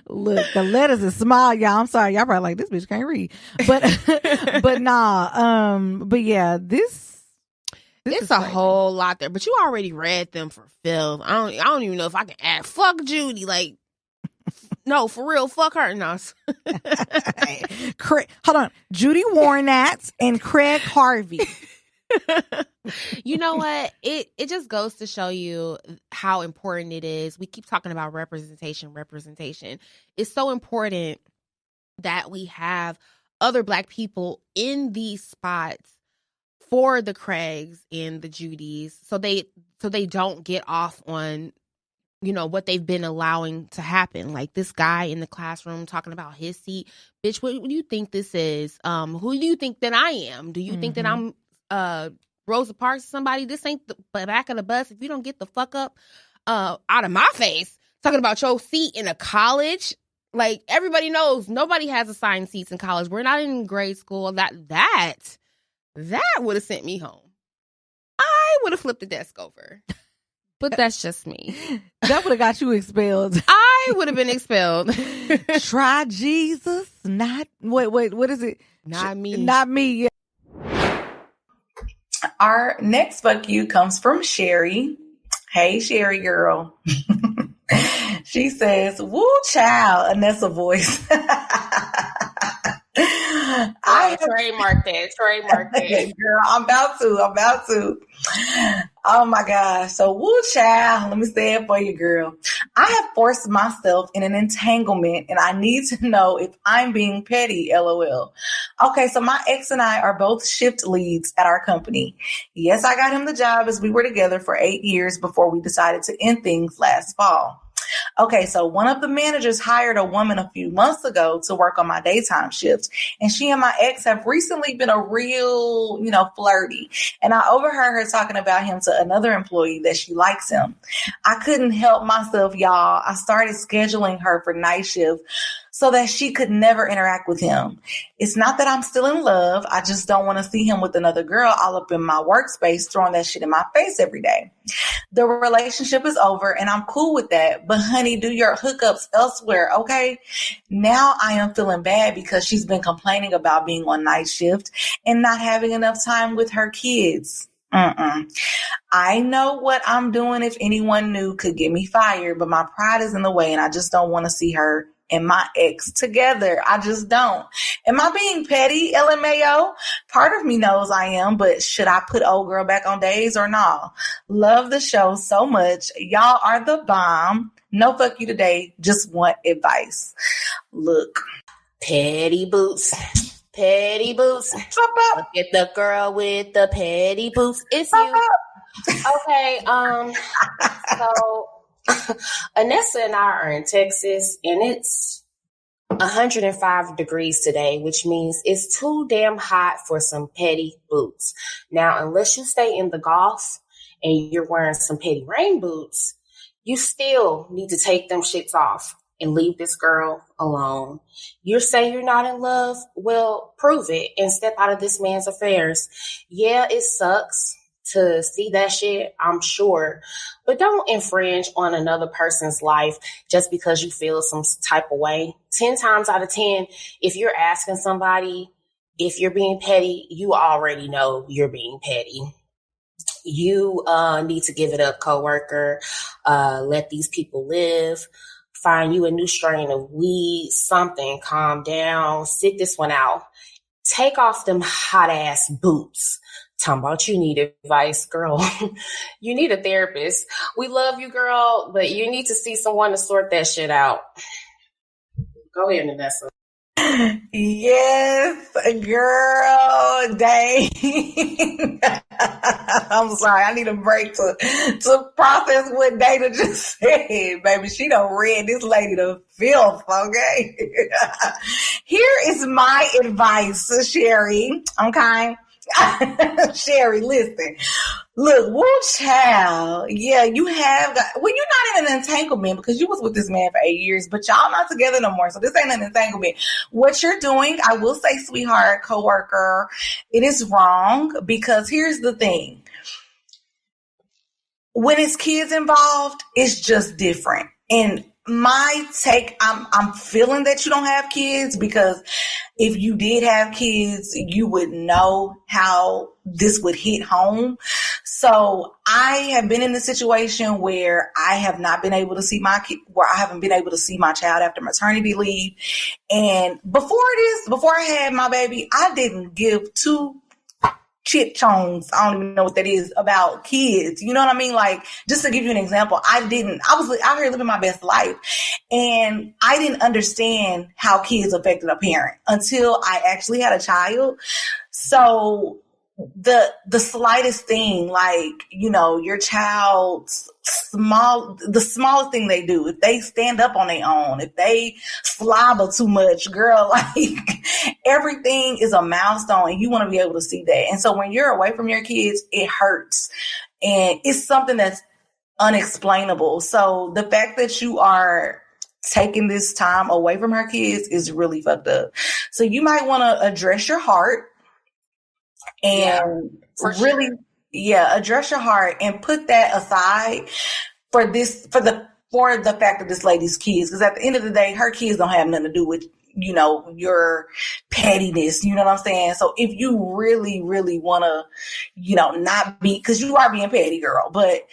Look, the letters is small, y'all. I'm sorry, y'all probably like this bitch can't read, but but yeah, this it's a crazy. Whole lot there. But you already read them for filth. I don't even know if I can add. Fuck Judy, like. No, for real, fuck her. No. Hold on. Judy Warnats and Craig Harvey. You know what? It just goes to show you how important it is. We keep talking about representation. It's so important that we have other black people in these spots for the Craigs and the Judys so they don't get off on what they've been allowing to happen. Like this guy in the classroom talking about his seat. Bitch, what do you think this is? Who do you think that I am? Do you think that I'm Rosa Parks or somebody? This ain't the back of the bus. If you don't get the fuck up out of my face talking about your seat in a college. Like everybody knows nobody has assigned seats in college. We're not in grade school. That would have sent me home. I would have flipped the desk over. But that's just me. That would have got you expelled. I would have been expelled. Try Jesus, not wait. What is it? Not me. Not me. Yeah. Our next fuck you comes from Sherry. Hey, Sherry girl. She says, "Woo, child," Anessa voice. I trademarked that. Girl, I'm about to. Oh my gosh. So, woo child, let me say it for you, girl. I have forced myself in an entanglement and I need to know if I'm being petty, LOL. Okay, so my ex and I are both shift leads at our company. Yes, I got him the job as we were together for 8 years before we decided to end things last fall. Okay, so one of the managers hired a woman a few months ago to work on my daytime shift. And she and my ex have recently been a real, flirty. And I overheard her talking about him to another employee that she likes him. I couldn't help myself, y'all. I started scheduling her for night shift so that she could never interact with him. It's not that I'm still in love. I just don't want to see him with another girl all up in my workspace, throwing that shit in my face every day. The relationship is over and I'm cool with that. But honey, do your hookups elsewhere, okay? Now I am feeling bad because she's been complaining about being on night shift and not having enough time with her kids. I know what I'm doing, if anyone knew, could get me fired, but my pride is in the way and I just don't want to see her and my ex together. I just don't. Am I being petty, LMAO? Part of me knows I am, but should I put old girl back on days or not? Love the show so much. Y'all are the bomb. No fuck you today. Just want advice. Look. Petty boots. Petty boots. Look at the girl with the petty boots. It's you. Okay, so Anessa and I are in Texas, and it's 105 degrees today, which means it's too damn hot for some petty boots. Now, unless you stay in the Gulf and you're wearing some petty rain boots, you still need to take them shits off and leave this girl alone. You're saying you're not in love? Well, prove it and step out of this man's affairs. Yeah, it sucks to see that shit, I'm sure. But don't infringe on another person's life just because you feel some type of way. 10 times out of 10, if you're asking somebody if you're being petty, you already know you're being petty. You need to give it up, coworker. Let these people live. Find you a new strain of weed, something. Calm down. Sit this one out. Take off them hot ass boots. Talking about you need advice, girl. You need a therapist. We love you, girl, but you need to see someone to sort that shit out. Go ahead, Vanessa. Yes, girl, dang. I'm sorry. I need a break to process what Dana just said, baby. She done read this lady to filth, okay? Here is my advice, Sherry, okay? Sherry, listen. Look, woo child. Yeah, you have got, well, you're not in an entanglement because you was with this man for 8 years, but y'all not together no more. So this ain't an entanglement. What you're doing, I will say, sweetheart, coworker, it is wrong because here's the thing. When it's kids involved, it's just different. And my take, I'm feeling that you don't have kids because if you did have kids, you would know how this would hit home. So I have been in a situation where I have not been able to see where I haven't been able to see my child after maternity leave. And before I had my baby, I didn't give two chit chongs, I don't even know what that is, about kids. You know what I mean? Like, just to give you an example, I was out here living my best life and I didn't understand how kids affected a parent until I actually had a child. So the slightest thing, like, you know, your child's the smallest thing they do, if they stand up on their own, if they slobber too much, girl, like everything is a milestone and you want to be able to see that. And so when you're away from your kids, it hurts and it's something that's unexplainable. So the fact that you are taking this time away from her kids is really fucked up. So you might want to address your heart and address your heart and put that aside for the fact that this lady's kids. Because at the end of the day, her kids don't have nothing to do with, you know, your pettiness. You know what I'm saying? So if you really, really want to, you know, not be, because you are being petty, girl, but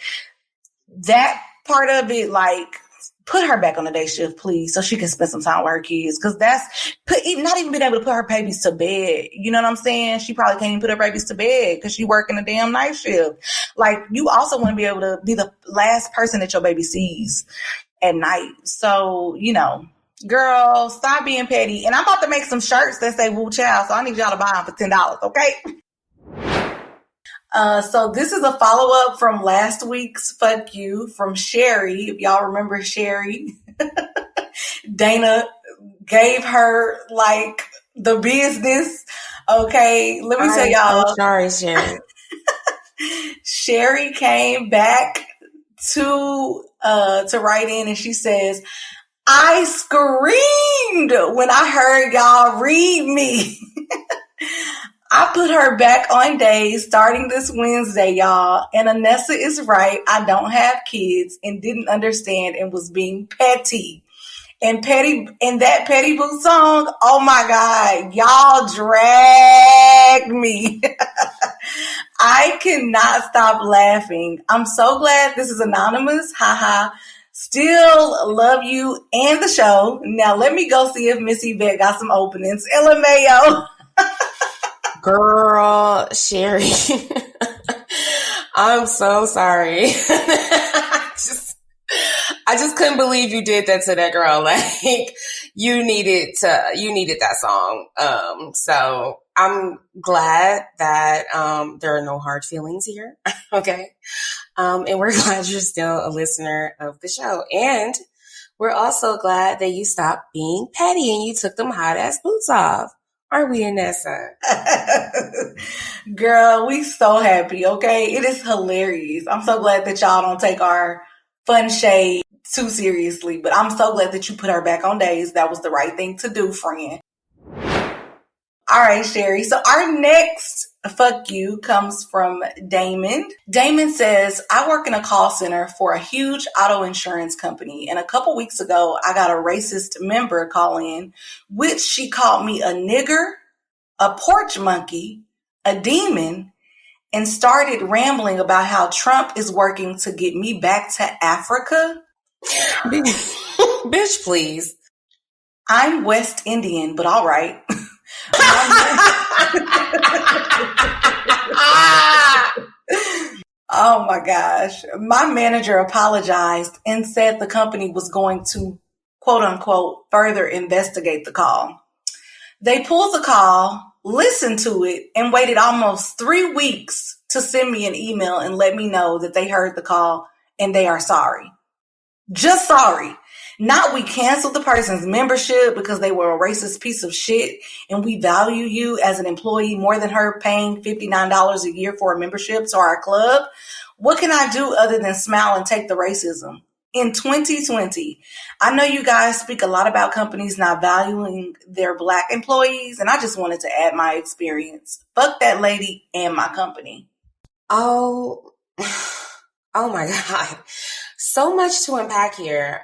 that part of it, like, put her back on the day shift, please, so she can spend some time with her kids. Because not even being able to put her babies to bed. You know what I'm saying? She probably can't even put her babies to bed because she working a damn night shift. Like, you also want to be able to be the last person that your baby sees at night. So, you know, girl, stop being petty. And I'm about to make some shirts that say "Woo Child," so I need y'all to buy them for $10, okay? So this is a follow-up from last week's Fuck You from Sherry. If y'all remember Sherry, Dana gave her like the business. Okay, let me tell y'all. Sorry, Sherry. Sherry came back to write in and she says, I screamed when I heard y'all read me. I put her back on days starting this Wednesday, y'all. And Anessa is right. I don't have kids and didn't understand and was being petty. And that Petty Boo song, oh my God, y'all dragged me. I cannot stop laughing. I'm so glad this is anonymous. Haha. Still love you and the show. Now let me go see if Missy Yvette got some openings. LMAO. Girl, Sherry, I'm so sorry. I just couldn't believe you did that to that girl. Like, you needed that song. So I'm glad that there are no hard feelings here. Okay. And we're glad you're still a listener of the show. And we're also glad that you stopped being petty and you took them hot ass boots off. Aren't we, Anessa? Girl, we so happy, okay? It is hilarious. I'm so glad that y'all don't take our fun shade too seriously, but I'm so glad that you put her back on days. That was the right thing to do, friend. All right, Sherry. So our next fuck you comes from Damon. Damon says, I work in a call center for a huge auto insurance company. And a couple weeks ago, I got a racist member call in, which she called me a nigger, a porch monkey, a demon, and started rambling about how Trump is working to get me back to Africa. Bitch, please. I'm West Indian, but all right. Oh my gosh. My manager apologized and said the company was going to, quote unquote, further investigate the call. They pulled the call, listened to it, and waited almost 3 weeks to send me an email and let me know that they heard the call and they are sorry. Just sorry. Not we canceled the person's membership because they were a racist piece of shit and we value you as an employee more than her paying $59 a year for a membership to our club. What can I do other than smile and take the racism? In 2020, I know you guys speak a lot about companies not valuing their Black employees, and I just wanted to add my experience. Fuck that lady and my company. Oh my God. So much to unpack here.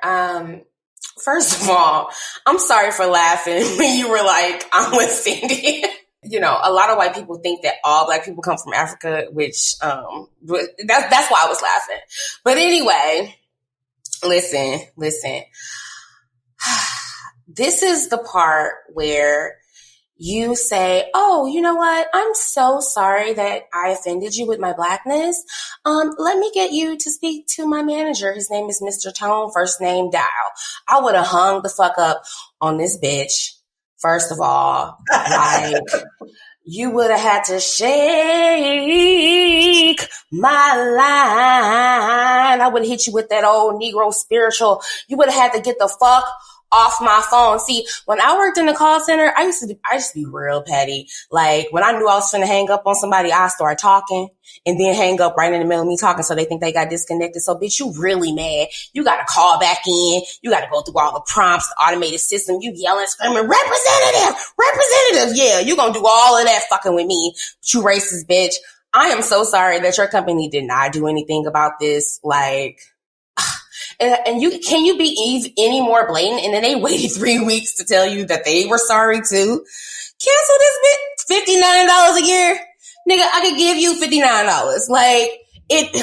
First of all, I'm sorry for laughing when you were like, I'm West Indian. You know, a lot of white people think that all Black people come from Africa, which that's why I was laughing. But anyway, listen. This is the part where you say, oh, you know what? I'm so sorry that I offended you with my Blackness. Let me get you to speak to my manager. His name is Mr. Tone, first name Dial. I would have hung the fuck up on this bitch. First of all, like, you would have had to shake my line. I would have hit you with that old Negro spiritual. You would have had to get the fuck off my phone. See, when I worked in the call center, I used to be real petty. Like, when I knew I was finna hang up on somebody, I start talking and then hang up right in the middle of me talking so they think they got disconnected. So, bitch, you really mad. You got to call back in. You got to go through all the prompts, the automated system. You yelling, screaming, representative. Yeah, you going to do all of that fucking with me. You racist bitch. I am so sorry that your company did not do anything about this. Like, and can you be any more blatant? And then they waited 3 weeks to tell you that they were sorry too. Cancel this bitch, $59 a year. Nigga, I could give you $59. Like,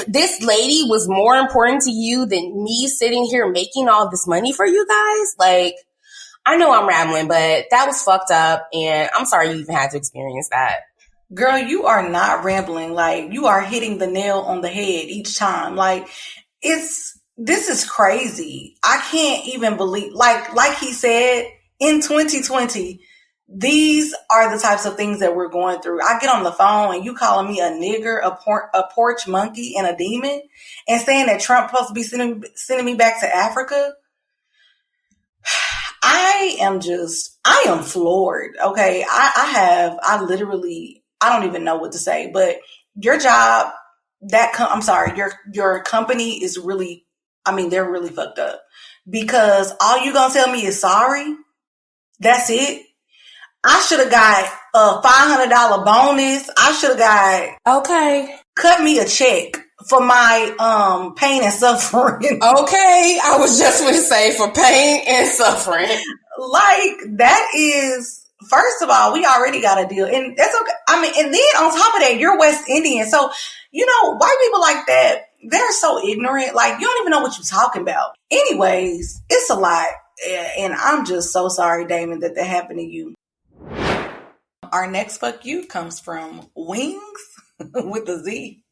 this lady was more important to you than me sitting here making all this money for you guys. Like, I know I'm rambling, but that was fucked up. And I'm sorry you even had to experience that. Girl, you are not rambling. Like, you are hitting the nail on the head each time. Like, this is crazy. I can't even believe, like he said, in 2020, these are the types of things that we're going through. I get on the phone and you calling me a nigger, a porch monkey, and a demon, and saying that Trump supposed to be sending me back to Africa. I am floored. Okay. I don't even know what to say, but your job, your company is really, they're really fucked up. because all you gonna tell me is sorry. That's it. I should have got a $500 bonus. I should have got cut me a check for my pain and suffering. Okay, I was just going to say for pain and suffering. Like, that is, first of all, we already got a deal, and that's okay. I mean, and then on top of that, you're West Indian, so you know, white people like that, they're so ignorant. Like, you don't even know what you're talking about. Anyways, it's a lot, and I'm just so sorry, Damon, that happened to you. Our next fuck you comes from Wings with a Z.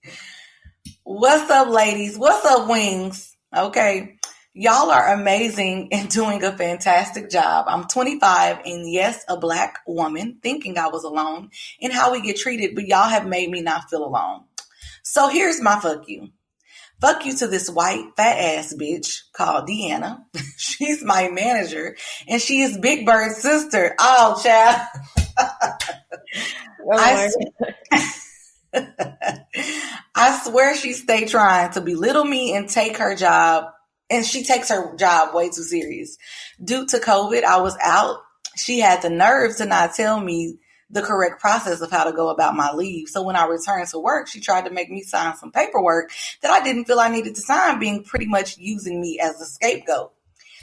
What's up, ladies? What's up, Wings? Okay. Y'all are amazing and doing a fantastic job. I'm 25 and yes, a Black woman, thinking I was alone in how we get treated, but y'all have made me not feel alone. So here's my fuck you. Fuck you to this white fat ass bitch called Deanna. She's my manager and she is Big Bird's sister. Oh, child. I swear she stay trying to belittle me and take her job, and she takes her job way too serious. Due to COVID, I was out. She had the nerve to not tell me the correct process of how to go about my leave. So when I returned to work, she tried to make me sign some paperwork that I didn't feel I needed to sign, being pretty much using me as a scapegoat.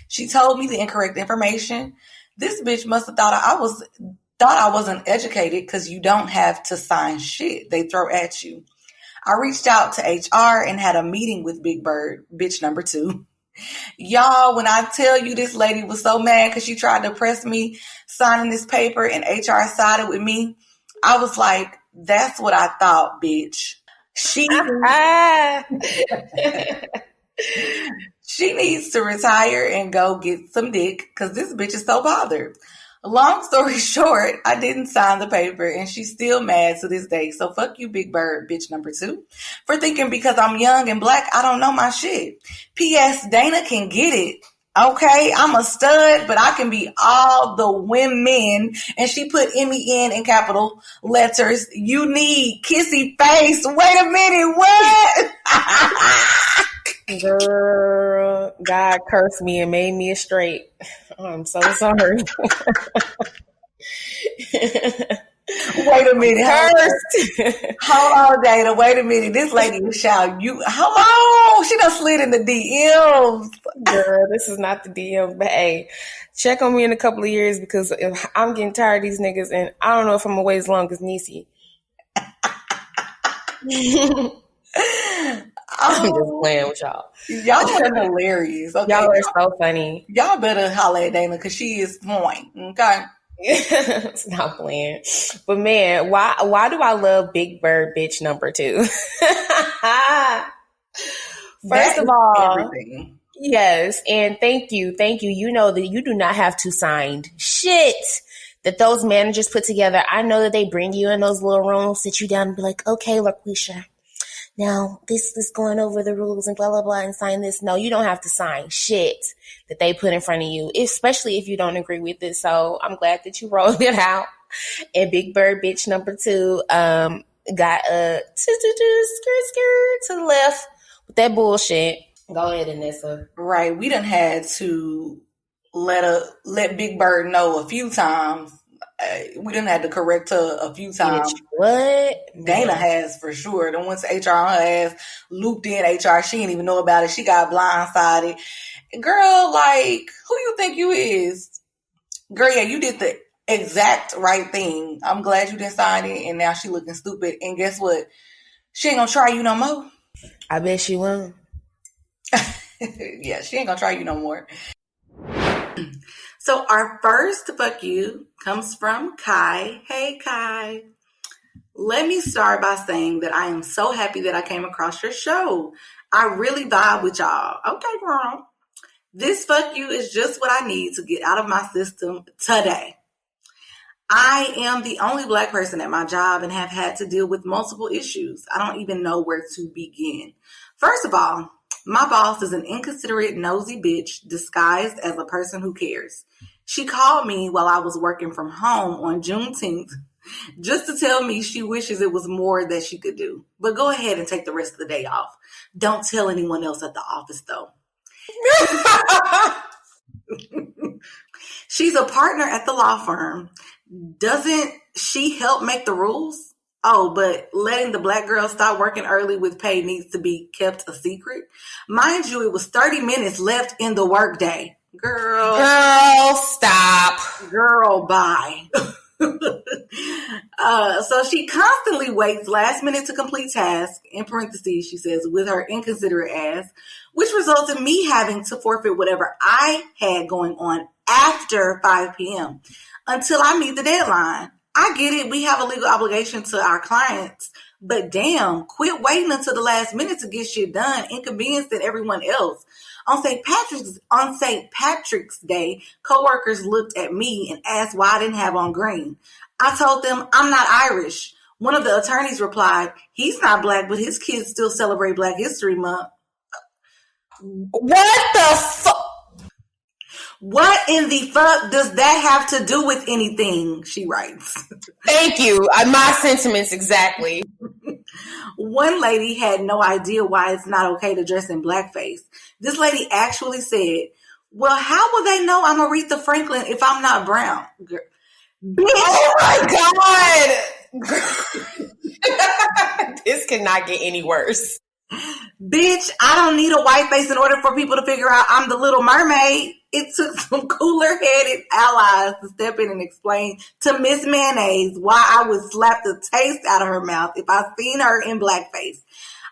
She told me the incorrect information. This bitch must have thought I wasn't educated because you don't have to sign shit they throw at you. I reached out to HR and had a meeting with Big Bird, bitch number 2. Y'all, when I tell you this lady was so mad because she tried to press me signing this paper and HR sided with me, I was like, that's what I thought, bitch. She needs to retire and go get some dick because this bitch is so bothered. Long story short, I didn't sign the paper and she's still mad to this day. So fuck you, Big Bird, bitch number 2, for thinking because I'm young and Black, I don't know my shit. P.S. Dana can get it. Okay, I'm a stud, but I can be all the women. And she put MEN in capital letters. You need kissy face. Wait a minute, what? Girl, God cursed me and made me a straight. I'm so sorry. Wait a minute. Hold on, Dana. Wait a minute. This lady was shouting. Hello. She done slid in the DMs. Girl, this is not the DM. But hey, check on me in a couple of years because I'm getting tired of these niggas and I don't know if I'm going to wait as long as Niecy. I'm just playing with y'all. Y'all are hilarious. Okay? Y'all are so funny. Y'all better holler at Dana because she is point. Okay. It's not playing. But man, why do I love Big Bird bitch number 2? First of all, everything. Yes, and thank you. You know that you do not have to sign shit that those managers put together. I know that they bring you in those little rooms, sit you down and be like, okay, LaQuisha, now this is going over the rules and blah, blah, blah, and sign this. No, you don't have to sign shit that they put in front of you, especially if you don't agree with it. So I'm glad that you rolled it out. And Big Bird bitch number 2 got a skirt to the left with that bullshit. Go ahead, Anissa. Right. We done had to let Big Bird know a few times. We done had to correct her a few times. What? Dana has for sure. Then once HR on her ass looped in HR, she didn't even know about it. She got blindsided. Girl, like, who you think you is? Girl, yeah, you did the exact right thing. I'm glad you didn't sign it, and now she looking stupid. And guess what? She ain't gonna try you no more. I bet she won't. Yeah, she ain't gonna try you no more. So our first fuck you comes from Kai. Hey, Kai. Let me start by saying that I am so happy that I came across your show. I really vibe with y'all. Okay, girl. This fuck you is just what I need to get out of my system today. I am the only Black person at my job and have had to deal with multiple issues. I don't even know where to begin. First of all, my boss is an inconsiderate, nosy bitch disguised as a person who cares. She called me while I was working from home on Juneteenth just to tell me she wishes it was more that she could do. But go ahead and take the rest of the day off. Don't tell anyone else at the office, though. She's a partner at the law firm. Doesn't she help make the rules? Oh, but letting the black girl stop working early with pay needs to be kept a secret. Mind you, it was 30 minutes left in the workday. Girl, stop. Girl, bye. So she constantly waits last minute to complete tasks, in parentheses, she says, with her inconsiderate ass, which results in me having to forfeit whatever I had going on after 5 p.m. until I meet the deadline. I get it. We have a legal obligation to our clients, but damn, quit waiting until the last minute to get shit done, inconveniencing everyone else. On St. Patrick's Day, coworkers looked at me and asked why I didn't have on green. I told them I'm not Irish. One of the attorneys replied, he's not black, but his kids still celebrate Black History Month. What the fuck? What in the fuck does that have to do with anything? She writes. Thank you. My sentiments exactly. One lady had no idea why it's not okay to dress in blackface. This lady actually said, well, how will they know I'm Aretha Franklin if I'm not brown? Bitch. Oh my God. This cannot get any worse. Bitch, I don't need a white face in order for people to figure out I'm the Little Mermaid. It took some cooler-headed allies to step in and explain to Miss Mayonnaise why I would slap the taste out of her mouth if I seen her in blackface.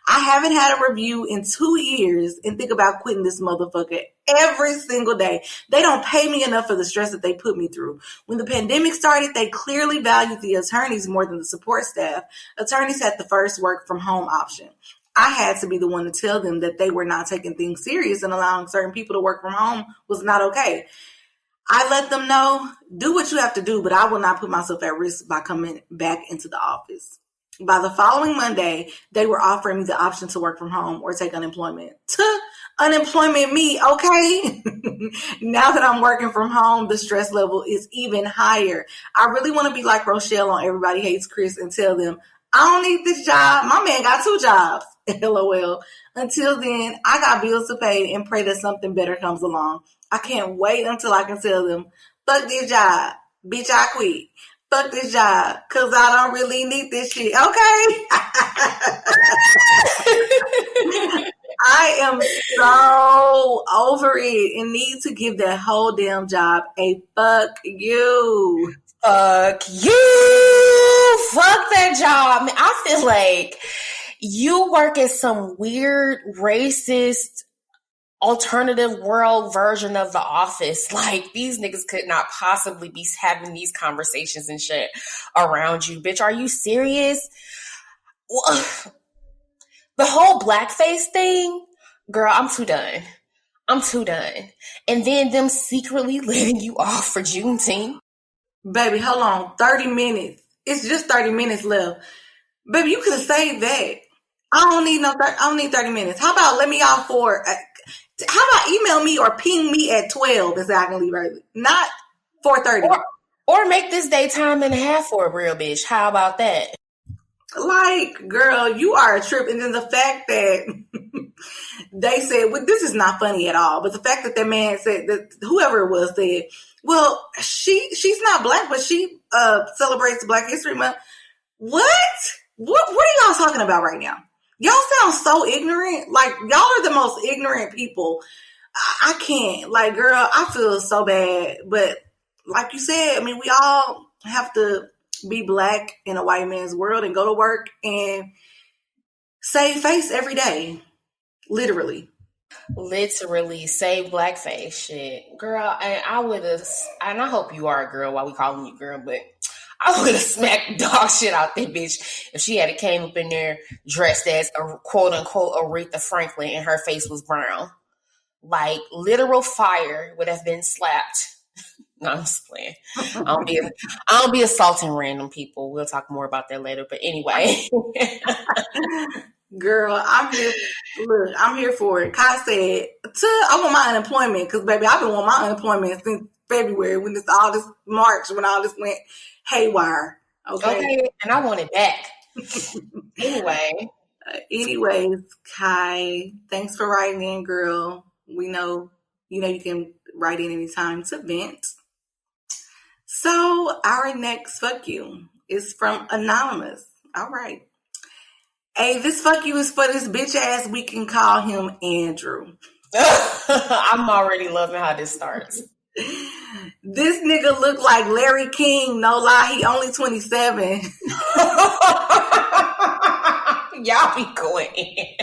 I haven't had a review in 2 years and think about quitting this motherfucker every single day. They don't pay me enough for the stress that they put me through. When the pandemic started, they clearly valued the attorneys more than the support staff. Attorneys had the first work from home option. I had to be the one to tell them that they were not taking things serious and allowing certain people to work from home was not okay. I let them know, do what you have to do, but I will not put myself at risk by coming back into the office. By the following Monday, they were offering me the option to work from home or take unemployment. Unemployment me, okay? Now that I'm working from home, the stress level is even higher. I really want to be like Rochelle on Everybody Hates Chris and tell them, I don't need this job. My man got 2 jobs. LOL. Until then, I got bills to pay and pray that something better comes along. I can't wait until I can tell them, fuck this job. Bitch, I quit. Fuck this job. Cause I don't really need this shit. Okay? I am so over it and need to give that whole damn job a fuck you. Fuck you. Fuck that job. I feel like you work at some weird, racist, alternative world version of The Office. Like, these niggas could not possibly be having these conversations and shit around you. Bitch, are you serious? The whole blackface thing, girl, I'm too done. And then them secretly letting you off for Juneteenth. Baby, hold on. 30 minutes. It's just 30 minutes left. Baby, you could have saved that. I don't need 30 minutes. How about let me off for, how about email me or ping me at 12 and say I can leave early? Not 4:30. Or make this day time and a half for a real bitch. How about that? Like, girl, you are a trip. And then the fact that they said, well, this is not funny at all, but the fact that man said, that whoever it was said, well, she's not black, but she celebrates Black History Month. What are y'all talking about right now? Y'all sound so ignorant. Like, y'all are the most ignorant people. I can't. Like, girl, I feel so bad. But like you said, I mean, we all have to be black in a white man's world and go to work and save face every day. Literally save blackface shit. Girl, and I would have, and I hope you are a girl while we calling you girl, but I would have smacked dog shit out that bitch if she had came up in there dressed as a quote unquote Aretha Franklin and her face was brown. Like, literal fire would have been slapped. No, I'm just playing. I don't be assaulting random people. We'll talk more about that later. But anyway. Girl, I'm here. Look, I'm here for it. Kai said, I want my unemployment because, baby, I've been wanting my unemployment since February when all this March, when all this went haywire. Okay, and I want it back. Anyways, Kai, thanks for writing in, girl. We know, you can write in anytime to vent. So our next fuck you is from Anonymous. All right. Hey, this fuck you is for this bitch ass. We can call him Andrew. I'm already loving how this starts. This nigga look like Larry King. No lie, he only 27. Y'all be going.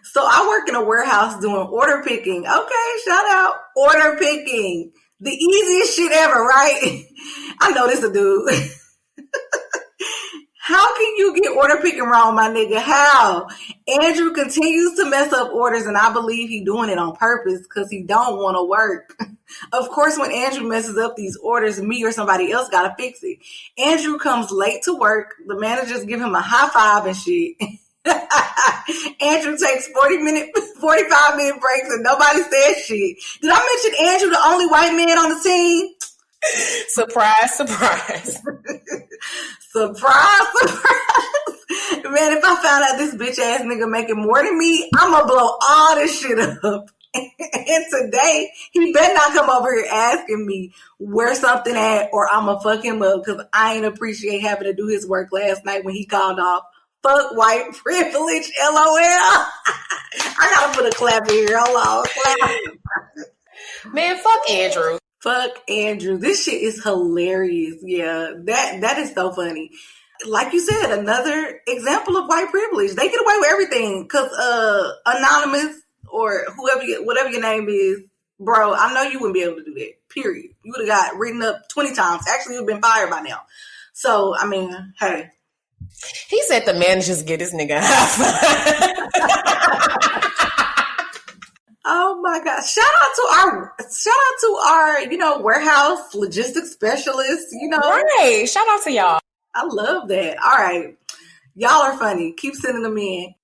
So I work in a warehouse doing order picking. Okay, shout out. Order picking. The easiest shit ever, right? I know this a dude. How can you get order picking wrong, my nigga? How? Andrew continues to mess up orders, and I believe he doing it on purpose because he don't want to work. Of course, when Andrew messes up these orders, me or somebody else got to fix it. Andrew comes late to work. The managers give him a high five and shit. Andrew takes 45-minute breaks and nobody says shit. Did I mention Andrew, the only white man on the team? Surprise, surprise. Surprise, surprise. Man, if I found out this bitch ass nigga making more than me, I'm gonna blow all this shit up. And today, he better not come over here asking me where something at or I'm gonna fuck him up because I ain't appreciate having to do his work last night when he called off. Fuck white privilege, LOL. I gotta put a clap here. Hold on. Man, fuck Andrew. Fuck Andrew. This shit is hilarious. Yeah, that is so funny. Like you said, another example of white privilege. They get away with everything because Anonymous or whatever your name is, bro, I know you wouldn't be able to do that, period. You would have got written up 20 times. Actually, you've been fired by now. So, I mean, hey. He said the managers get this nigga high five. Oh my God. Shout out to our, warehouse logistics specialists, Right. Shout out to y'all. I love that. All right. Y'all are funny. Keep sending them in.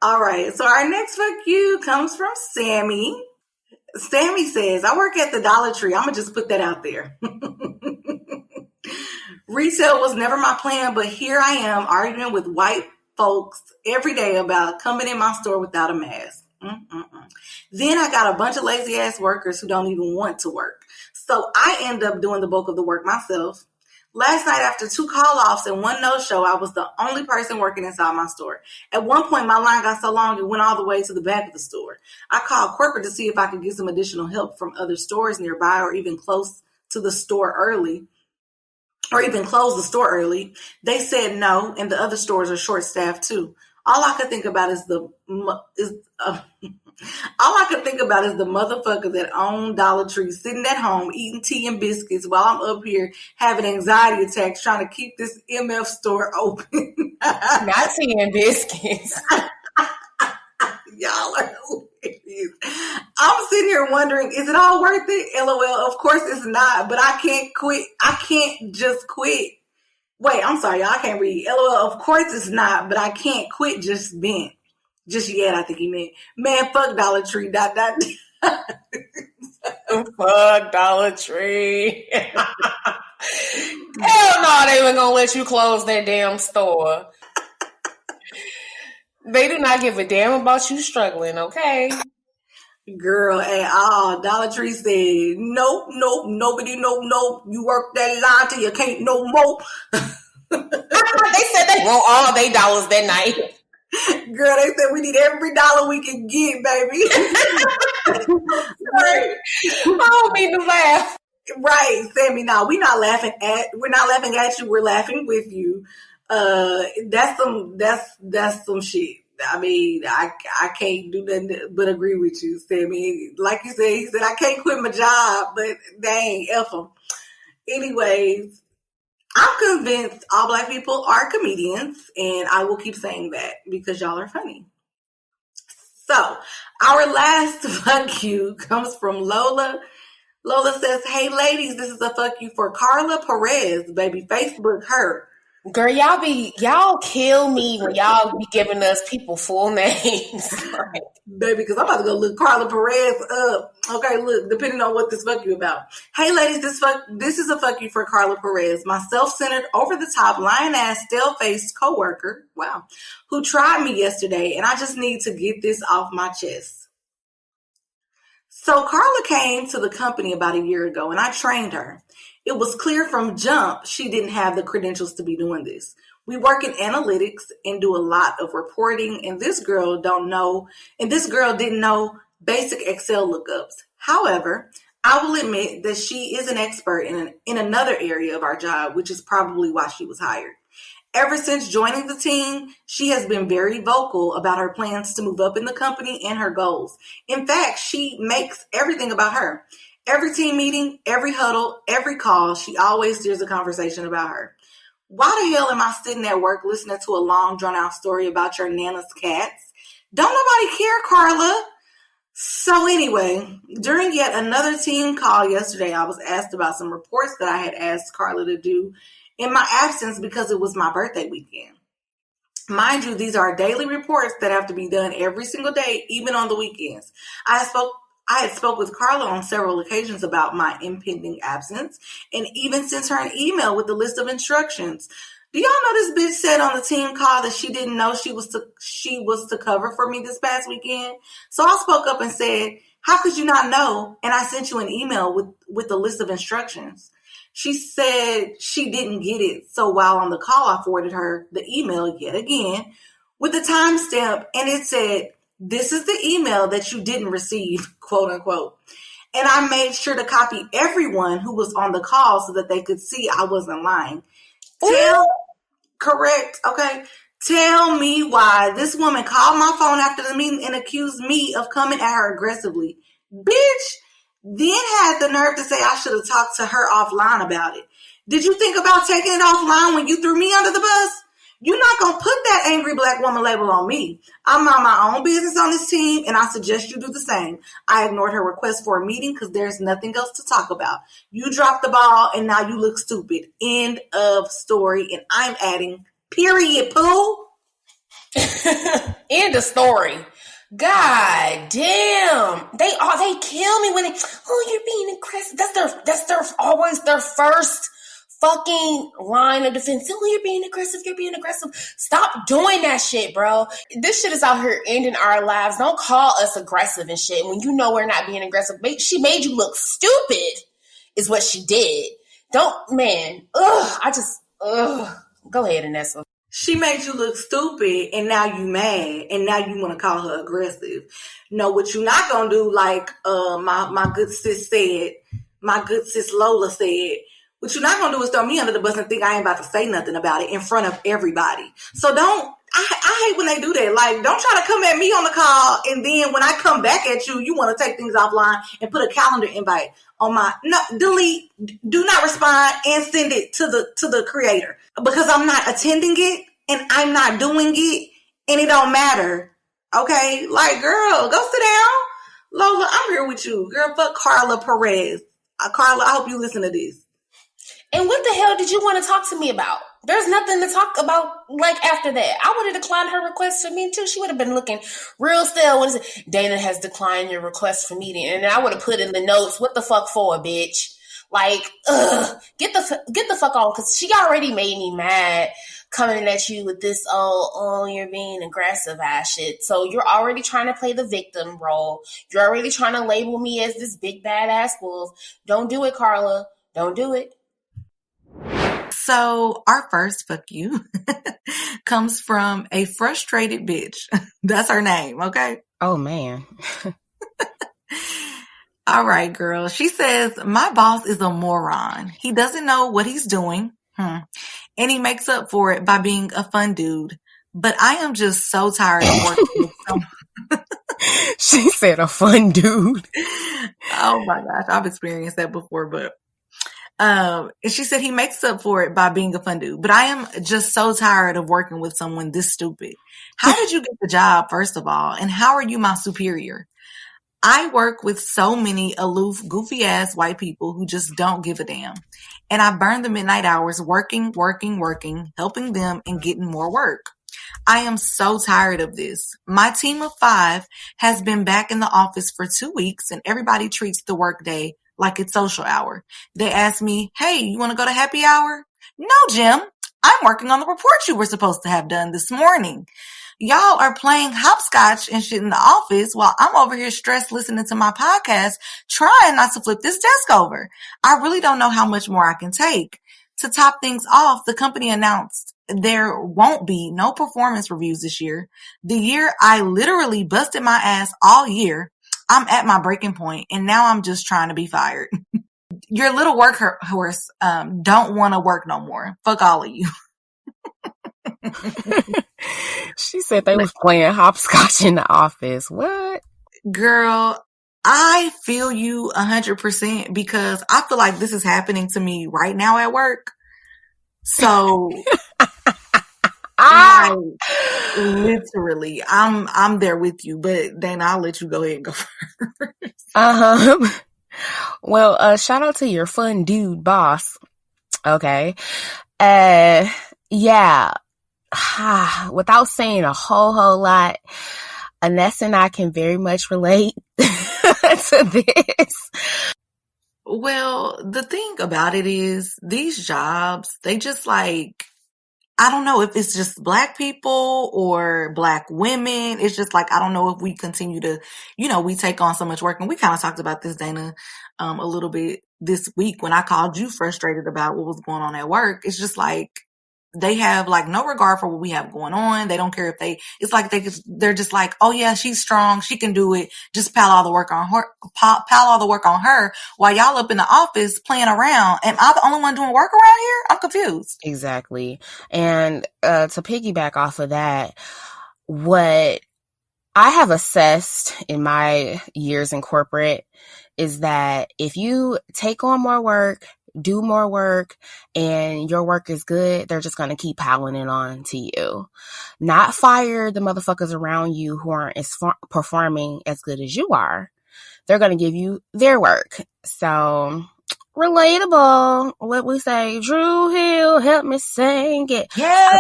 All right. So our next fuck you comes from Sammy. Sammy says, I work at the Dollar Tree. I'm going to just put that out there. Retail was never my plan, but here I am arguing with white folks every day about coming in my store without a mask. Then I got a bunch of lazy ass workers who don't even want to work. So I end up doing the bulk of the work myself. Last night, after 2 call-offs and 1 no-show, I was the only person working inside my store. At one point, my line got so long it went all the way to the back of the store. I called corporate to see if I could get some additional help from other stores nearby or even close to the store early. Or even close the store early. They said no, and the other stores are short-staffed too. All I could think about is the motherfucker that owned Dollar Tree sitting at home eating tea and biscuits while I'm up here having anxiety attacks trying to keep this MF store open. Not tea and biscuits. Y'all are hilarious. I'm sitting here wondering, is it all worth it? LOL. Of course it's not, but I can't quit. I can't just quit. Wait, I'm sorry, y'all. I can't read. LOL. Of course it's not, but I can't quit just yet, I think he meant. Man, fuck Dollar Tree. ... Fuck Dollar Tree. Hell no, they weren't gonna let you close that damn store. They do not give a damn about you struggling, okay? Girl, at all. Dollar Tree said, nope, nobody, nope. You work that line till you can't no more. They said they want all their dollars that night. Girl, they said we need every dollar we can get, baby. Right. I don't mean to laugh. Right, Sammy. No, we're not laughing at you. We're laughing with you. That's some shit. I mean, I can't do nothing but agree with you, Sammy. Like you said, he said, I can't quit my job, but dang, F them. Anyways, I'm convinced all Black people are comedians, and I will keep saying that because y'all are funny. So, our last fuck you comes from Lola. Lola says, hey, ladies, this is a fuck you for Carla Perez, baby. Facebook her. Girl, y'all kill me when y'all be giving us people full names. Baby, because I'm about to go look Carla Perez up. Okay, look, depending on what this fuck you about. Hey, ladies, this is a fuck you for Carla Perez, my self-centered, over-the-top, lion-ass, stale-faced coworker, wow, who tried me yesterday, and I just need to get this off my chest. So Carla came to the company about a year ago and I trained her. It was clear from jump she didn't have the credentials to be doing this. We work in analytics and do a lot of reporting, and this girl didn't know basic Excel lookups. However, I will admit that she is an expert in another area of our job, which is probably why she was hired. Ever since joining the team, she has been very vocal about her plans to move up in the company and her goals. In fact, she makes everything about her. Every team meeting, every huddle, every call, she always steers a conversation about her. Why the hell am I sitting at work listening to a long, drawn-out story about your Nana's cats? Don't nobody care, Carla. So anyway, during yet another team call yesterday, I was asked about some reports that I had asked Carla to do in my absence because it was my birthday weekend. Mind you, these are daily reports that have to be done every single day, even on the weekends. I had spoke with Carla on several occasions about my impending absence and even sent her an email with a list of instructions. Do y'all know this bitch said on the team call that she didn't know she was to cover for me this past weekend? So I spoke up and said, how could you not know? And I sent you an email with a list of instructions. She said she didn't get it. So while on the call, I forwarded her the email yet again with the timestamp, and it said, this is the email that you didn't receive, quote unquote. And I made sure to copy everyone who was on the call so that they could see I wasn't lying. Correct, okay? Tell me why this woman called my phone after the meeting and accused me of coming at her aggressively. Bitch, then had the nerve to say I should have talked to her offline about it. Did you think about taking it offline when you threw me under the bus? You're not going to put that angry black woman label on me. I'm on my own business on this team, and I suggest you do the same. I ignored her request for a meeting because there's nothing else to talk about. You dropped the ball, and now you look stupid. End of story, and I'm adding, period, Pooh. End of story. God damn. They kill me when you're being aggressive. That's their always their first fucking line of defense. Oh, you're being aggressive. Stop doing that shit, bro. This shit is out here ending our lives. Don't call us aggressive and shit when you know we're not being aggressive. She made you look stupid is what she did. Go ahead, Anessa. She made you look stupid, and now you mad, and now you want to call her aggressive. No, what you not gonna do, like my good sis Lola said, what you're not going to do is throw me under the bus and think I ain't about to say nothing about it in front of everybody. So I hate when they do that. Like, don't try to come at me on the call, and then when I come back at you, you want to take things offline and put a calendar invite on delete, do not respond, and send it to the creator. Because I'm not attending it, and I'm not doing it, and it don't matter. Okay? Like, girl, go sit down. Lola, I'm here with you. Girl, fuck Carla Perez. Carla, I hope you listen to this. And what the hell did you want to talk to me about? There's nothing to talk about, like, after that. I would have declined her request for me, too. She would have been looking real stale when it said, Dana has declined your request for meeting. And I would have put in the notes, what the fuck for, bitch? Like, get the fuck on, because she already made me mad coming at you with this, you're being aggressive ass shit. So you're already trying to play the victim role. You're already trying to label me as this big badass wolf. Don't do it, Carla. Don't do it. So our first fuck you comes from a frustrated bitch. That's her name, okay? Oh, man. All right, girl. She says, my boss is a moron. He doesn't know what he's doing. And he makes up for it by being a fun dude. But I am just so tired of working with someone. She said a fun dude. Oh my gosh. I've experienced that before, but and she said he makes up for it by being a fun dude. But I am just so tired of working with someone this stupid. How did you get the job, first of all? And how are you my superior? I work with so many aloof, goofy-ass white people who just don't give a damn. And I burn the midnight hours working, helping them and getting more work. I am so tired of this. My team of 5 has been back in the office for 2 weeks, and everybody treats the work day like it's social hour. They ask me, hey, you want to go to happy hour? No, Jim. I'm working on the report you were supposed to have done this morning. Y'all are playing hopscotch and shit in the office while I'm over here stressed listening to my podcast, trying not to flip this desk over. I really don't know how much more I can take. To top things off, the company announced there won't be no performance reviews this year. The year I literally busted my ass all year. I'm at my breaking point, and now I'm just trying to be fired. Your little workhorse don't want to work no more. Fuck all of you. She said they was playing hopscotch in the office. What? Girl, I feel you 100% because I feel like this is happening to me right now at work. So, like, literally, I'm there with you, but then I'll let you go ahead and go first. Well, shout out to your fun dude boss. Okay. Yeah. Without saying a whole lot, Anessa and I can very much relate to this. Well, the thing about it is these jobs, they just like, I don't know if it's just Black people or Black women. It's just like, I don't know if we continue to, we take on so much work. And we kind of talked about this, Dana, a little bit this week when I called you frustrated about what was going on at work. It's just like, they have like no regard for what we have going on. They don't care if it's like they're just like, oh yeah, she's strong. She can do it. Just pile all the work on her while y'all up in the office playing around. Am I the only one doing work around here? I'm confused. Exactly. And, to piggyback off of that, what I have assessed in my years in corporate is that if you take on more work, do more work, and your work is good, they're just going to keep piling it on to you. Not fire the motherfuckers around you who aren't performing as good as you are. They're going to give you their work. So, relatable. What we say, Drew Hill, help me sing it. Yeah.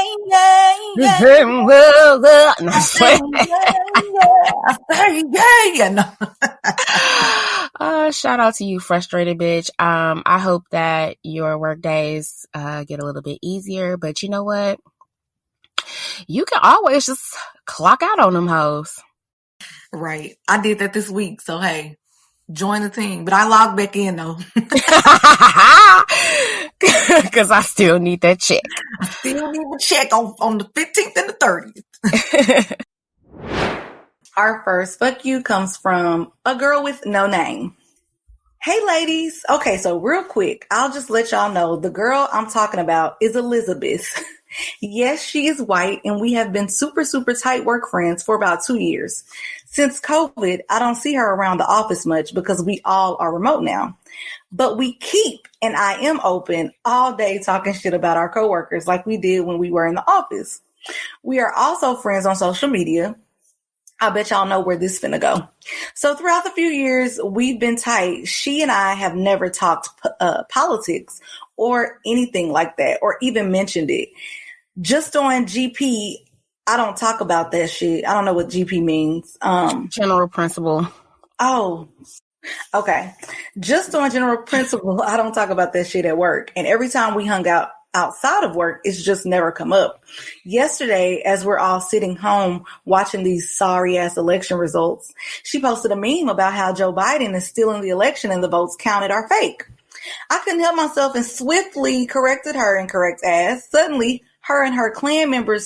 Shout out to you, frustrated bitch. I hope that your work days get a little bit easier, but you know what? You can always just clock out on them hoes. Right. I did that this week, so hey, join the team. But I logged back in though. Because I still need that check. I still need the check on the 15th and the 30th. Our first fuck you comes from a girl with no name. Hey ladies. Okay, so real quick, I'll just let y'all know the girl I'm talking about is Elizabeth. Yes, she is white, and we have been super, super tight work friends for about 2 years. Since COVID, I don't see her around the office much because we all are remote now. But we keep, and I am open, all day talking shit about our coworkers like we did when we were in the office. We are also friends on social media. I bet y'all know where this finna go. So throughout the few years we've been tight, she and I have never talked politics or anything like that, or even mentioned it. Just on GP, I don't talk about that shit. I don't know what GP means. General principle. Oh, okay. Just on general principle, I don't talk about that shit at work. And every time we hung out outside of work, it's just never come up. Yesterday, as we're all sitting home watching these sorry ass election results, she posted a meme about how Joe Biden is stealing the election and the votes counted are fake. I couldn't help myself and swiftly corrected her incorrect ass. Suddenly, her and her clan member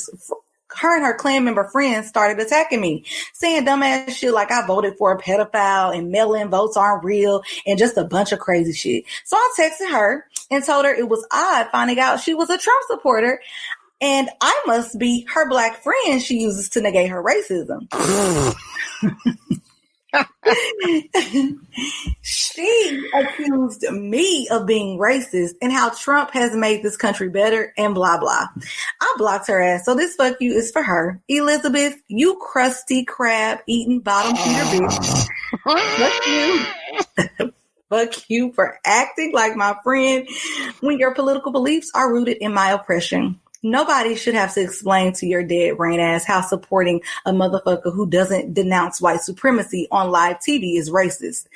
friends started attacking me, saying dumbass shit like I voted for a pedophile and mail-in votes aren't real and just a bunch of crazy shit. So I texted her and told her it was odd finding out she was a Trump supporter and I must be her black friend she uses to negate her racism. She accused me of being racist and how Trump has made this country better and blah blah. I blocked her ass, so this fuck you is for her. Elizabeth, you crusty crab eating bottom feeder bitch. Fuck you. Fuck you for acting like my friend when your political beliefs are rooted in my oppression. Nobody should have to explain to your dead brain ass how supporting a motherfucker who doesn't denounce white supremacy on live TV is racist.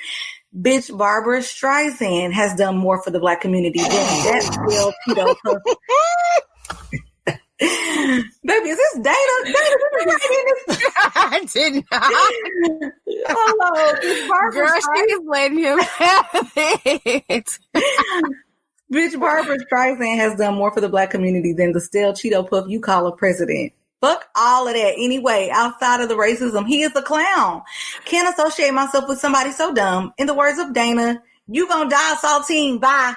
Bitch, Barbara Streisand has done more for the black community than that real pedo. Baby, Baby, is this Dana? Dana, did you write in this? I did not. Hello, it's Barbara Girl, Streisand. she's letting him have it. Bitch, Barbara Streisand has done more for the black community than the stale Cheeto Puff you call a president. Fuck all of that. Anyway, outside of the racism, he is a clown. Can't associate myself with somebody so dumb. In the words of Dana, you gonna die saltine. Bye.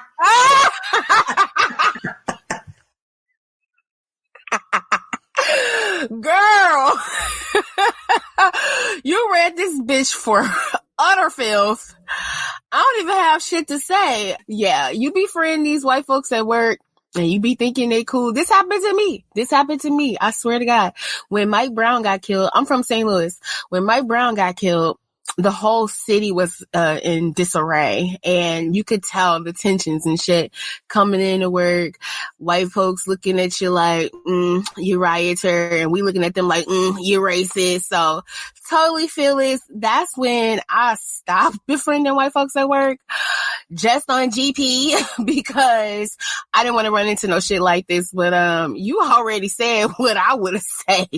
Girl, you read this bitch for utter filth. I don't even have shit to say. Yeah, you befriend these white folks at work and you be thinking they cool. This happened to me. I swear to God. When Mike Brown got killed, I'm from St. Louis. When Mike Brown got killed, the whole city was in disarray, and you could tell the tensions and shit coming into work. White folks looking at you like, you rioter, and we looking at them like, you racist. So totally feel it. That's when I stopped befriending white folks at work, just on GP, because I didn't want to run into no shit like this. But you already said what I would have said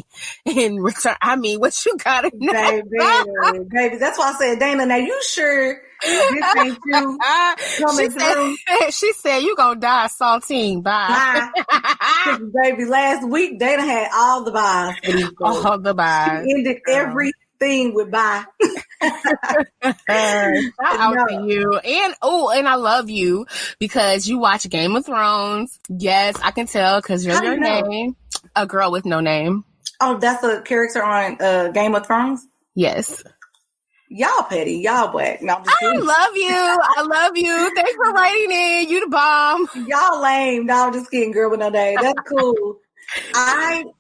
in return. I mean, what you gotta know, baby. That's why I said, Dana, now you sure this ain't you coming through? She said, you gonna die saltine. Bye. Baby, last week, Dana had all the buys. All the buys. She ended everything with bye. Shout out to you. And I love you because you watch Game of Thrones. Yes, I can tell because you're your name. A girl with no name. Oh, that's a character on Game of Thrones? Yes. Y'all petty. Y'all whack. No, I love you. Thanks for writing in. You the bomb. Y'all lame. No, I'm just kidding, girl with no name. That's cool. I'm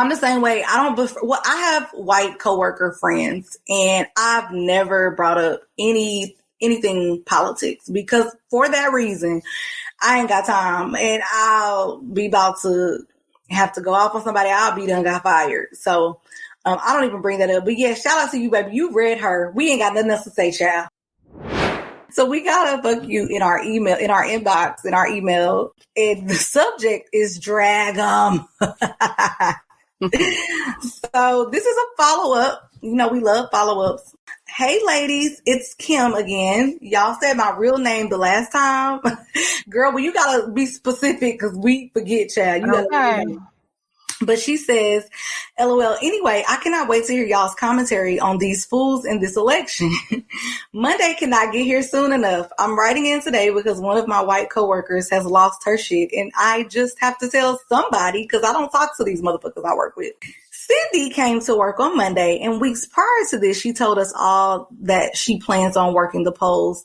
the same way. I have white coworker friends, and I've never brought up anything politics because for that reason, I ain't got time, and I'll be about to have to go off on somebody. I'll be done got fired. So I don't even bring that up. But yeah, shout out to you, baby. You read her. We ain't got nothing else to say, child. So we got a fuck you in our email, in our inbox, in our email. And the subject is drag 'em. So this is a follow-up. You know, we love follow-ups. Hey, ladies, it's Kim again. Y'all said my real name the last time. Girl, well, you got to be specific because we forget, child. You gotta But she says, LOL, anyway, I cannot wait to hear y'all's commentary on these fools in this election. Monday cannot get here soon enough. I'm writing in today because one of my white coworkers has lost her shit, and I just have to tell somebody because I don't talk to these motherfuckers I work with. Cindy came to work on Monday, and weeks prior to this, she told us all that she plans on working the polls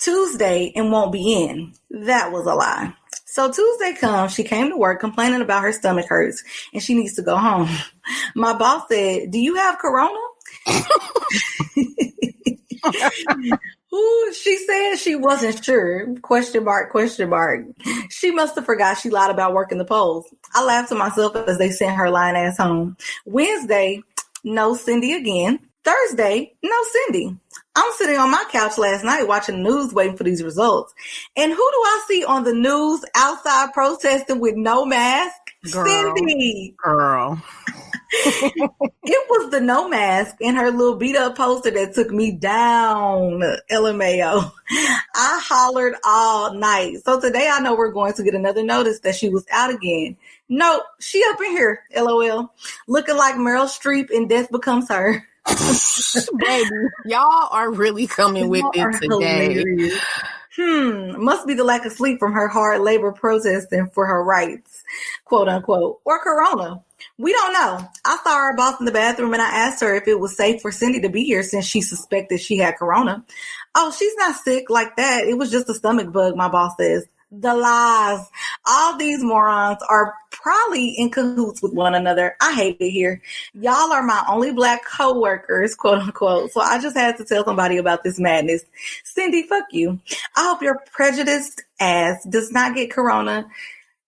Tuesday and won't be in. That was a lie. So Tuesday comes, she came to work complaining about her stomach hurts and she needs to go home. My boss said, do you have corona? Ooh, she said she wasn't sure. Question mark, question mark. She must have forgot she lied about working the polls. I laughed to myself as they sent her lying ass home. Wednesday, no Cindy again. Thursday, no Cindy. I'm sitting on my couch last night watching the news waiting for these results. And who do I see on the news outside protesting with no mask? Girl, Cindy. Girl. It was the no mask and her little beat up poster that took me down, LMAO. I hollered all night. So today I know we're going to get another notice that she was out again. Nope, she up in here, LOL. Looking like Meryl Streep in Death Becomes Her. Baby, y'all are really coming with it today. Must be the lack of sleep from her hard labor protesting for her rights, quote unquote, or corona. We don't know. I saw her boss in the bathroom and I asked her if it was safe for Cindy to be here since she suspected she had corona. Oh, she's not sick like that. It was just a stomach bug, my boss says. The lies. All these morons are probably in cahoots with one another. I hate it here. Y'all are my only black co-workers, quote unquote. So I just had to tell somebody about this madness. Cindy, fuck you. I hope your prejudiced ass does not get corona.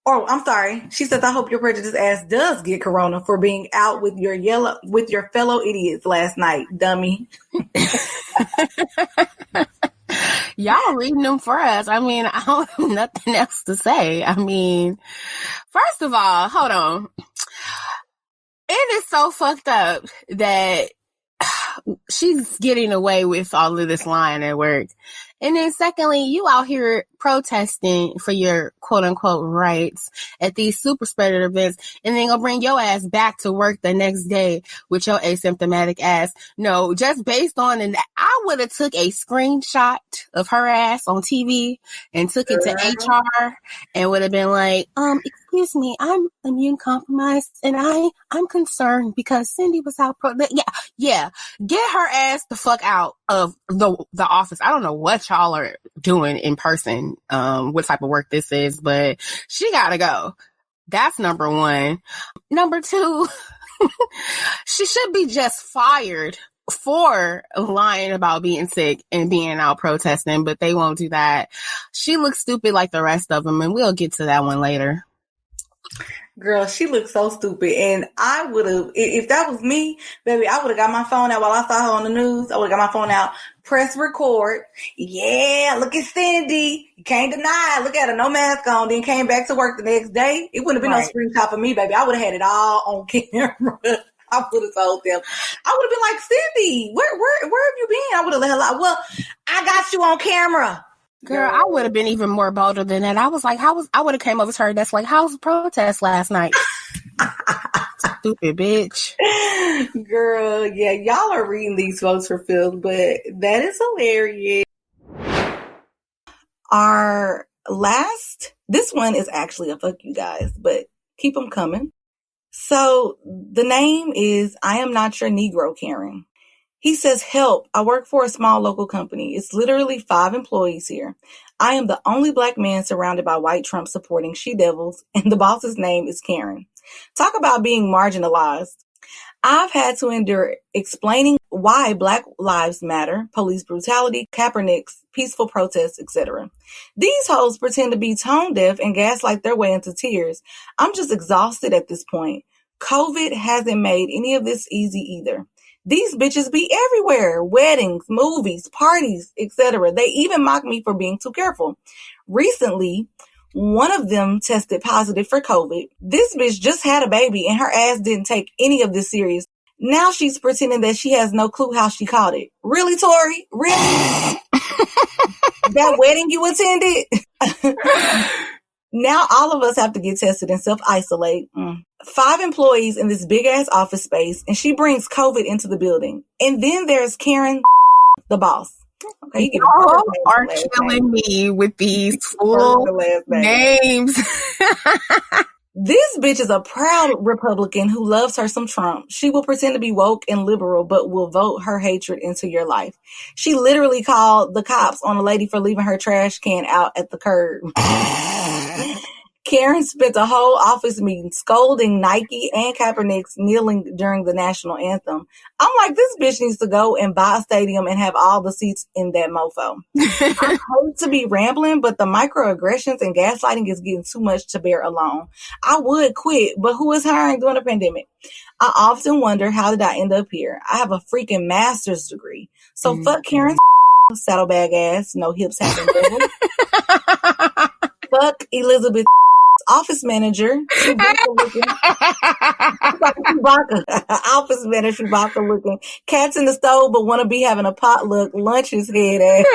Oh, I'm sorry. She says, I hope your prejudiced ass does get corona for being out with your fellow idiots last night, dummy. Y'all reading them for us. I mean, I don't have nothing else to say. I mean, first of all, hold on. It is so fucked up that she's getting away with all of this lying at work. And then secondly, you out here protesting for your quote unquote rights at these super spreader events, and then gonna bring your ass back to work the next day with your asymptomatic ass. No, just based on, and I would have took a screenshot of her ass on TV and took it to HR and would have been like, excuse me, I'm immune compromised and I'm concerned because Cindy was out. Yeah. Get her ass the fuck out of the office. I don't know what y'all are doing in person, what type of work this is, but she gotta go. That's number one. Number two, she should be just fired for lying about being sick and being out protesting, but they won't do that. She looks stupid like the rest of them, and we'll get to that one later. Girl, she looked so stupid. And I would have, if that was me, baby, I would have got my phone out while I saw her on the news. I would have got my phone out, press record. Yeah, look at Cindy. You can't deny it. Look at her, no mask on. Then came back to work the next day. It wouldn't have been no screenshot for me, baby. I would have had it all on camera. I would have told them. I would have been like, Cindy, where have you been? I would have let her lie. Well, I got you on camera. Girl, I would have been even more bolder than that. I was like, I would have came over to her desk like, how's the protest last night? Stupid bitch. Girl, yeah, y'all are reading these votes for Phil, but that is hilarious. Our last, this one is actually a fuck you guys, but keep them coming. So the name is I Am Not Your Negro Karen. He says, help, I work for a small local company. It's literally 5 employees here. I am the only black man surrounded by white Trump supporting she-devils, and the boss's name is Karen. Talk about being marginalized. I've had to endure explaining why Black Lives Matter, police brutality, Kaepernick's peaceful protests, etc. These hoes pretend to be tone deaf and gaslight their way into tears. I'm just exhausted at this point. COVID hasn't made any of this easy either. These bitches be everywhere. Weddings, movies, parties, etc. They even mock me for being too careful. Recently, one of them tested positive for COVID. This bitch just had a baby and her ass didn't take any of this serious. Now she's pretending that she has no clue how she caught it. Really, Tori? Really? That wedding you attended? Now all of us have to get tested and self-isolate. 5 employees in this big-ass office space, and she brings COVID into the building. And then there's Karen, the boss. Okay, you are killing me with these full names. This bitch is a proud Republican who loves her some Trump. She will pretend to be woke and liberal, but will vote her hatred into your life. She literally called the cops on a lady for leaving her trash can out at the curb. Karen spent a whole office meeting scolding Nike and Kaepernick's kneeling during the national anthem. I'm like, this bitch needs to go and buy a stadium and have all the seats in that mofo. I hate to be rambling, but the microaggressions and gaslighting is getting too much to bear alone. I would quit, but who is hiring during the pandemic? I often wonder, how did I end up here? I have a freaking master's degree. So fuck Karen's saddlebag ass, no hips having fuck Elizabeth office manager, looking. Office manager, Chewbacca looking. Cats in the stove, but want to be having a potluck lunches head ass.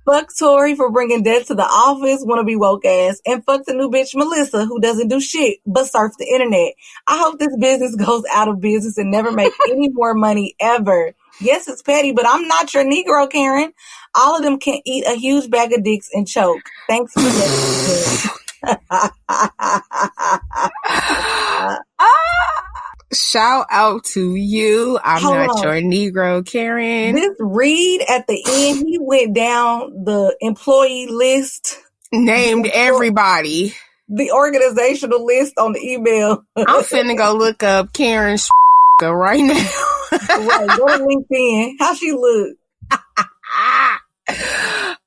Fuck Tori for bringing death to the office, want to be woke ass. And fuck the new bitch Melissa, who doesn't do shit but surf the internet. I hope this business goes out of business and never make any more money ever. Yes, it's petty, but I'm not your Negro, Karen. All of them can eat a huge bag of dicks and choke. Thanks for listening. Shout out to you. I'm not your Negro, Karen. This Reed at the end, he went down the employee list. Named everybody. The organizational list on the email. I'm finna go look up Karen right now. Right, go to LinkedIn. How she look?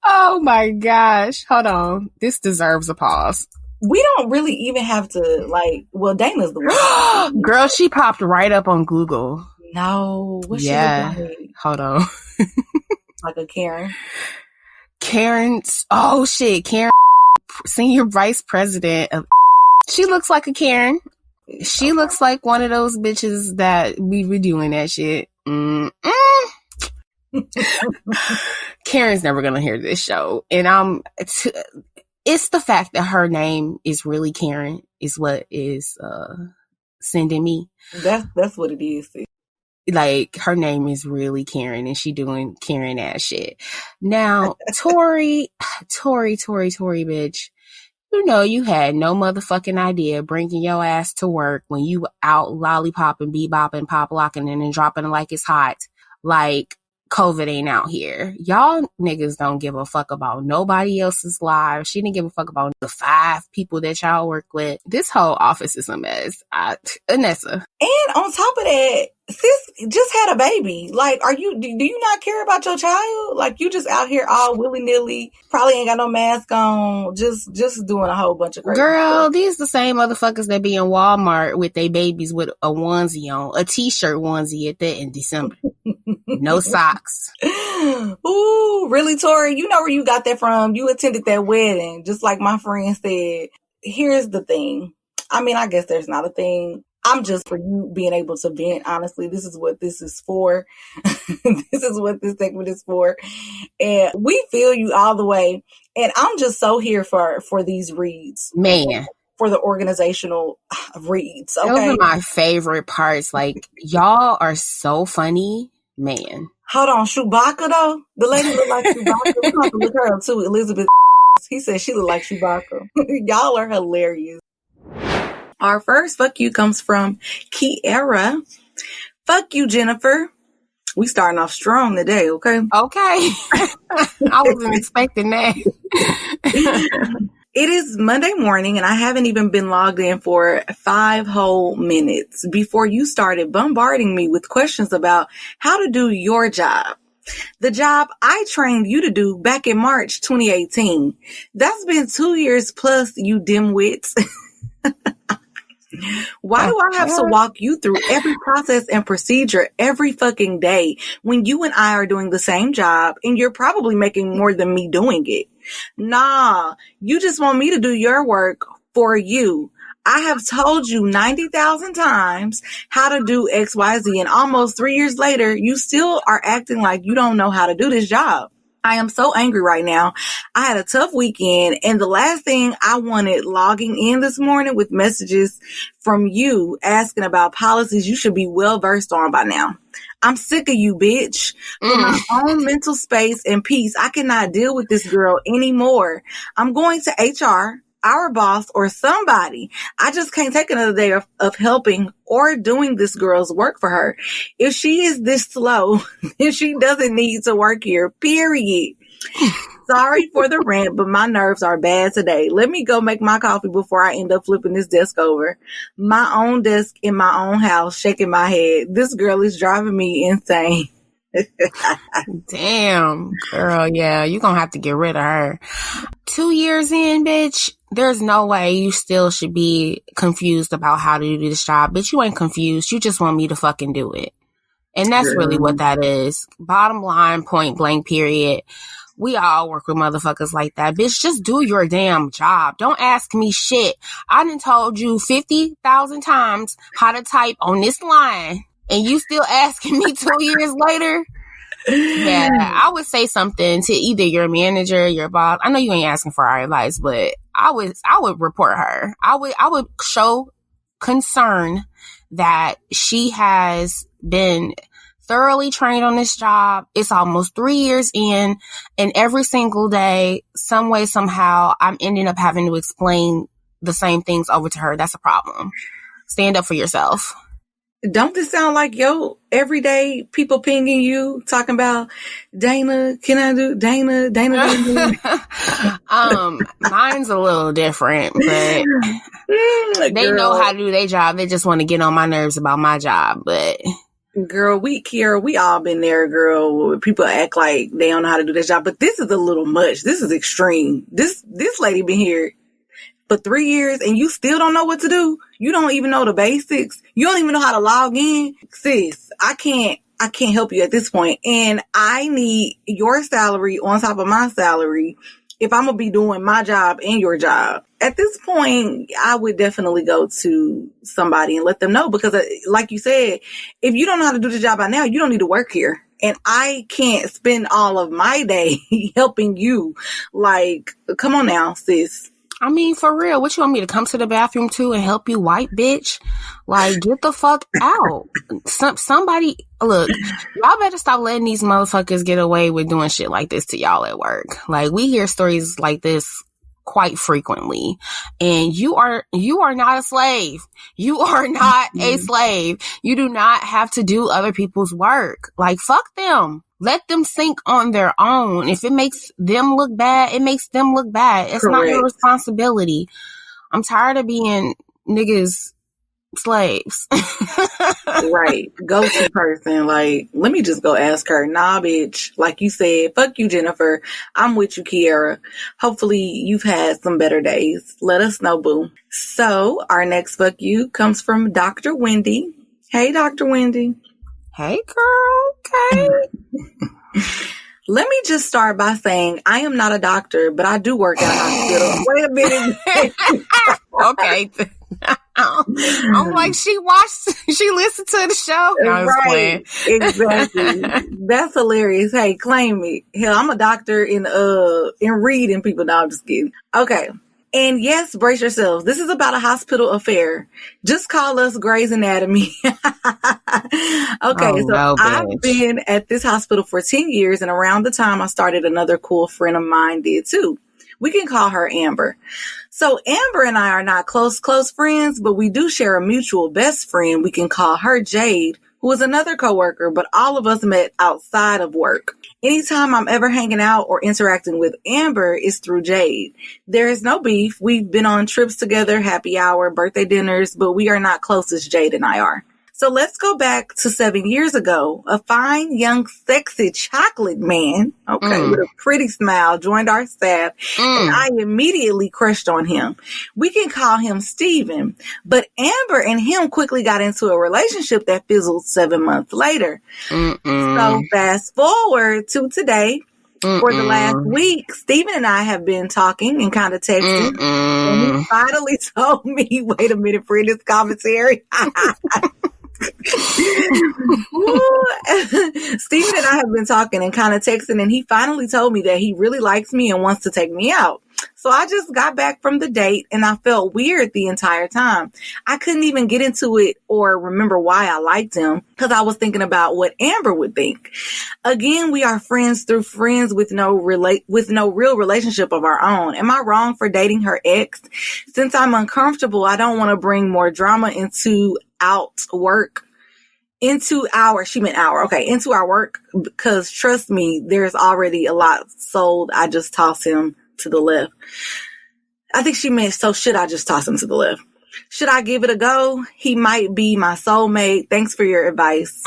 Oh my gosh. Hold on. This deserves a pause. We don't really even have to, like, well, Dana's the one. Girl, she popped right up on Google. No. What yeah. she look like? Hold on. like a Karen. Karen's, oh shit, Karen, senior vice president of, she looks like a Karen. She looks like one of those bitches that we be doing that shit. Karen's never gonna hear this show. And it's the fact that her name is really Karen is what is sending me. That's what it is. Like, her name is really Karen and she doing Karen ass shit. Now, Tori, bitch. You know you had no motherfucking idea bringing your ass to work when you out lollipopping, bebopping, pop locking, and then dropping it like it's hot. Like, COVID ain't out here. Y'all niggas don't give a fuck about nobody else's lives. She didn't give a fuck about the 5 people that y'all work with. This whole office is a mess. Anessa. And on top of that, sis just had a baby. Like, do you not care about your child? Like, you just out here all willy-nilly, probably ain't got no mask on, just doing a whole bunch of crazy Girl, stuff. these the same motherfuckers that be in Walmart with their babies with a onesie on, a t-shirt onesie at that in December. No socks. Ooh, really, Tori? You know where you got that from. You attended that wedding, just like my friend said. Here's the thing. I mean, I guess there's not a thing. I'm just for you being able to vent. Honestly, this is what this is for. This is what this segment is for. And we feel you all the way. And I'm just so here for these reads. Man. For the organizational reads. Okay? Those are my favorite parts. Like, y'all are so funny. Man. Hold on. Chewbacca, though? The lady look like Chewbacca. We're going to look her up, too. Elizabeth. He said she looked like Chewbacca. Y'all are hilarious. Our first fuck you comes from Kiera. Fuck you, Jennifer. We starting off strong today, okay? Okay. I wasn't expecting that. It is Monday morning and I haven't even been logged in for 5 whole minutes before you started bombarding me with questions about how to do your job. The job I trained you to do back in March 2018. That's been 2 years plus, you dimwits. Why do I have to walk you through every process and procedure every fucking day when you and I are doing the same job and you're probably making more than me doing it? Nah, you just want me to do your work for you. I have told you 90,000 times how to do XYZ, and almost 3 years later, you still are acting like you don't know how to do this job. I am so angry right now. I had a tough weekend, and the last thing I wanted logging in this morning with messages from you asking about policies you should be well versed on by now. I'm sick of you, bitch. For my own mental space and peace, I cannot deal with this girl anymore. I'm going to HR, our boss, or somebody. I just can't take another day of helping or doing this girl's work for her. If she is this slow, then she doesn't need to work here, period. Sorry for the rant, but my nerves are bad today. Let me go make my coffee before I end up flipping this desk over. My own desk in my own house, shaking my head. This girl is driving me insane. Damn, girl, yeah, you're gonna have to get rid of her. 2 years in, bitch, there's no way you still should be confused about how to do this job. Bitch, you ain't confused. You just want me to fucking do it. And that's really what that is. Bottom line, point blank, period. We all work with motherfuckers like that. Bitch, just do your damn job. Don't ask me shit. I done told you 50,000 times how to type on this line. And you still asking me 2 years later? Yeah, I would say something to either your manager, your boss. I know you ain't asking for our advice, but I would report her. I would show concern that she has been thoroughly trained on this job. It's almost 3 years in, and every single day, some way, somehow, I'm ending up having to explain the same things over to her. That's a problem. Stand up for yourself. Don't this sound like yo everyday people pinging you talking about Dana? Can I do Dana? Mine's a little different, but they know how to do their job. They just want to get on my nerves about my job. But girl, Kiera, we all been there, girl. People act like they don't know how to do their job, but this is a little much. This is extreme. This lady been here for 3 years and you still don't know what to do. You don't even know the basics. You don't even know how to log in. Sis, I can't I can't help you at this point. And I need your salary on top of my salary if I'm going to be doing my job and your job. At this point, I would definitely go to somebody and let them know, because like you said, if you don't know how to do the job by now, you don't need to work here. And I can't spend all of my day helping you. Like, come on now, sis. I mean, for real, what you want me to come to the bathroom too and help you wipe, bitch? Like, get the fuck out. Somebody, look, y'all better stop letting these motherfuckers get away with doing shit like this to y'all at work. Like, we hear stories like this quite frequently, and you are not a slave. You are not a slave. You do not have to do other people's work. Like, fuck them. Let them sink on their own. If it makes them look bad, it makes them look bad. It's not your responsibility. I'm tired of being niggas slaves. Right. Go-to person. Like, let me just go ask her. Nah, bitch. Like you said, fuck you, Jennifer. I'm with you, Kiara. Hopefully you've had some better days. Let us know, boo. So our next fuck you comes from Dr. Wendy. Hey, Dr. Wendy. Hey, girl. Okay. Let me just start by saying I am not a doctor, but I do work at a hospital. Wait a minute. Okay. I'm like, she listened to the show. No, right. Exactly. That's hilarious. Hey, claim me. Hell, I'm a doctor in reading people. No, I'm just kidding. Okay. And yes, brace yourselves. This is about a hospital affair. Just call us Grey's Anatomy. Okay, I've been at this hospital for 10 years, and around the time I started, another cool friend of mine did too. We can call her Amber. So Amber and I are not close friends, but we do share a mutual best friend. We can call her Jade, who is another coworker, but all of us met outside of work. Anytime I'm ever hanging out or interacting with Amber is through Jade. There is no beef. We've been on trips together, happy hour, birthday dinners, but we are not close as Jade and I are. So let's go back to 7 years ago. A fine, young, sexy chocolate man, with a pretty smile, joined our staff, and I immediately crushed on him. We can call him Steven, but Amber and him quickly got into a relationship that fizzled 7 months later. So fast forward to today. For the last week, Steven and I have been talking and kind of texting, and he finally told me, wait a minute, for this commentary. Steven and I have been talking and kind of texting, and he finally told me that he really likes me and wants to take me out. So I just got back from the date, and I felt weird the entire time. I couldn't even get into it or remember why I liked him, because I was thinking about what Amber would think. Again, we are friends through friends with no real relationship of our own. Am I wrong for dating her ex? Since I'm uncomfortable, I don't want to bring more drama into our work, because trust me, there's already a lot sold. I just toss him to the left. I think she meant, so should I just toss him to the left? Should I give it a go? He might be my soulmate. Thanks for your advice.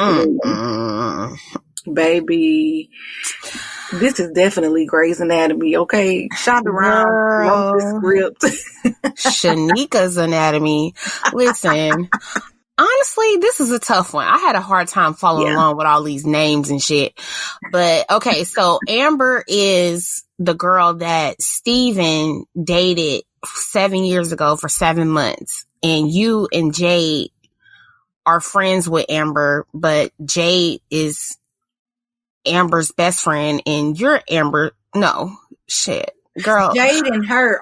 Baby, this is definitely Grey's Anatomy, okay? Shonda Rhimes wrote the script. Shanika's Anatomy. Listen, honestly, this is a tough one. I had a hard time following along with all these names and shit. But, okay, so Amber is the girl that Steven dated 7 years ago for 7 months. And you and Jade are friends with Amber, but Jade is Amber's best friend, and you're Amber. No, shit. Girl. Jade and her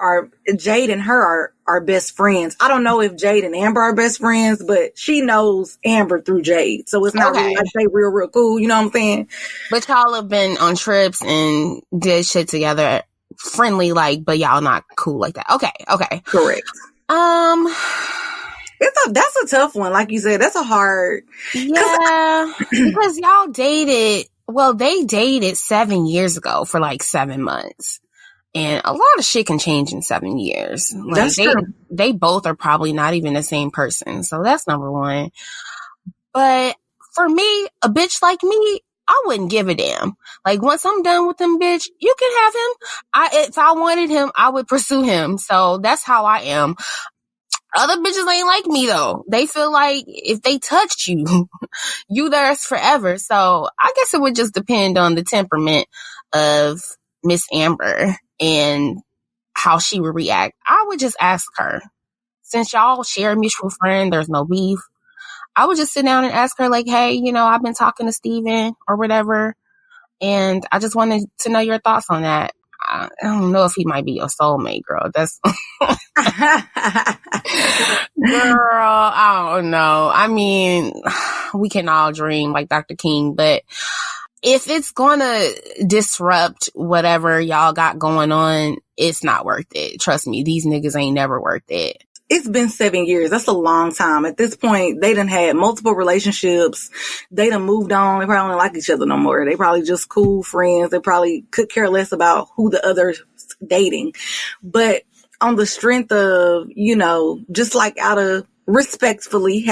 are best friends. I don't know if Jade and Amber are best friends, but she knows Amber through Jade. So it's not really like they real cool, you know what I'm saying? But y'all have been on trips and did shit together, friendly like, but y'all not cool like that. Okay. Correct. That's a tough one. Like you said, that's a hard. Yeah. Because y'all dated, they dated 7 years ago for like 7 months. And a lot of shit can change in 7 years. Like, that's true. They both are probably not even the same person. So that's number one. But for me, a bitch like me, I wouldn't give a damn. Like, once I'm done with him, bitch, you can have him. If I wanted him, I would pursue him. So that's how I am. Other bitches ain't like me though. They feel like if they touched you, you theirs forever. So I guess it would just depend on the temperament of Miss Amber and how she would react. I would just ask her, since y'all share a mutual friend, there's no beef. I would just sit down and ask her, like, hey, you know, I've been talking to Steven or whatever, and I just wanted to know your thoughts on that. I don't know if he might be your soulmate, girl. That's girl, I don't know. I mean, we can all dream like Dr. King, but if it's gonna disrupt whatever y'all got going on, it's not worth it. Trust me, these niggas ain't never worth it. It's been 7 years. That's a long time. At this point, they done had multiple relationships. They done moved on. They probably don't like each other no more. They probably just cool friends. They probably could care less about who the other's dating. But on the strength of, you know, just like out of respectfully,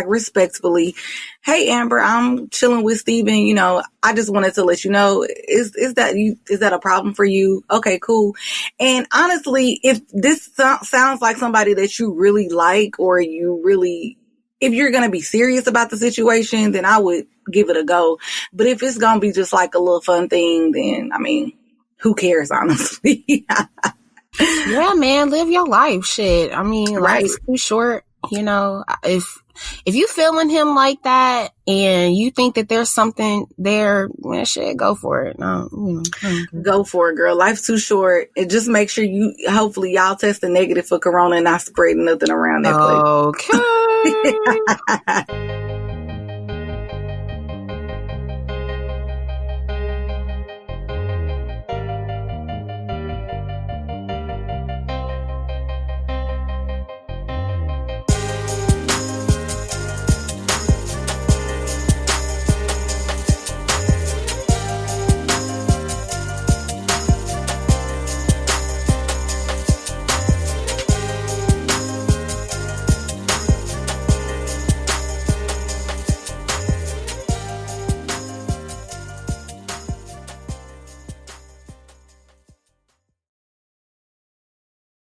#respectfully, hey Amber, I'm chilling with Steven, you know, I just wanted to let you know, is that a problem for you? Okay, cool. And honestly, if this sounds like somebody that you really like, or if you're going to be serious about the situation, then I would give it a go. But if it's going to be just like a little fun thing, then I mean, who cares, honestly? Yeah, man, live your life. Shit. I mean, Right. life's too short. You know, if you feeling him like that and you think that there's something there, man, shit, go for it. No, Go for it, girl. Life's too short. And just make sure hopefully y'all tested negative for corona and not spreading nothing around that place. Okay.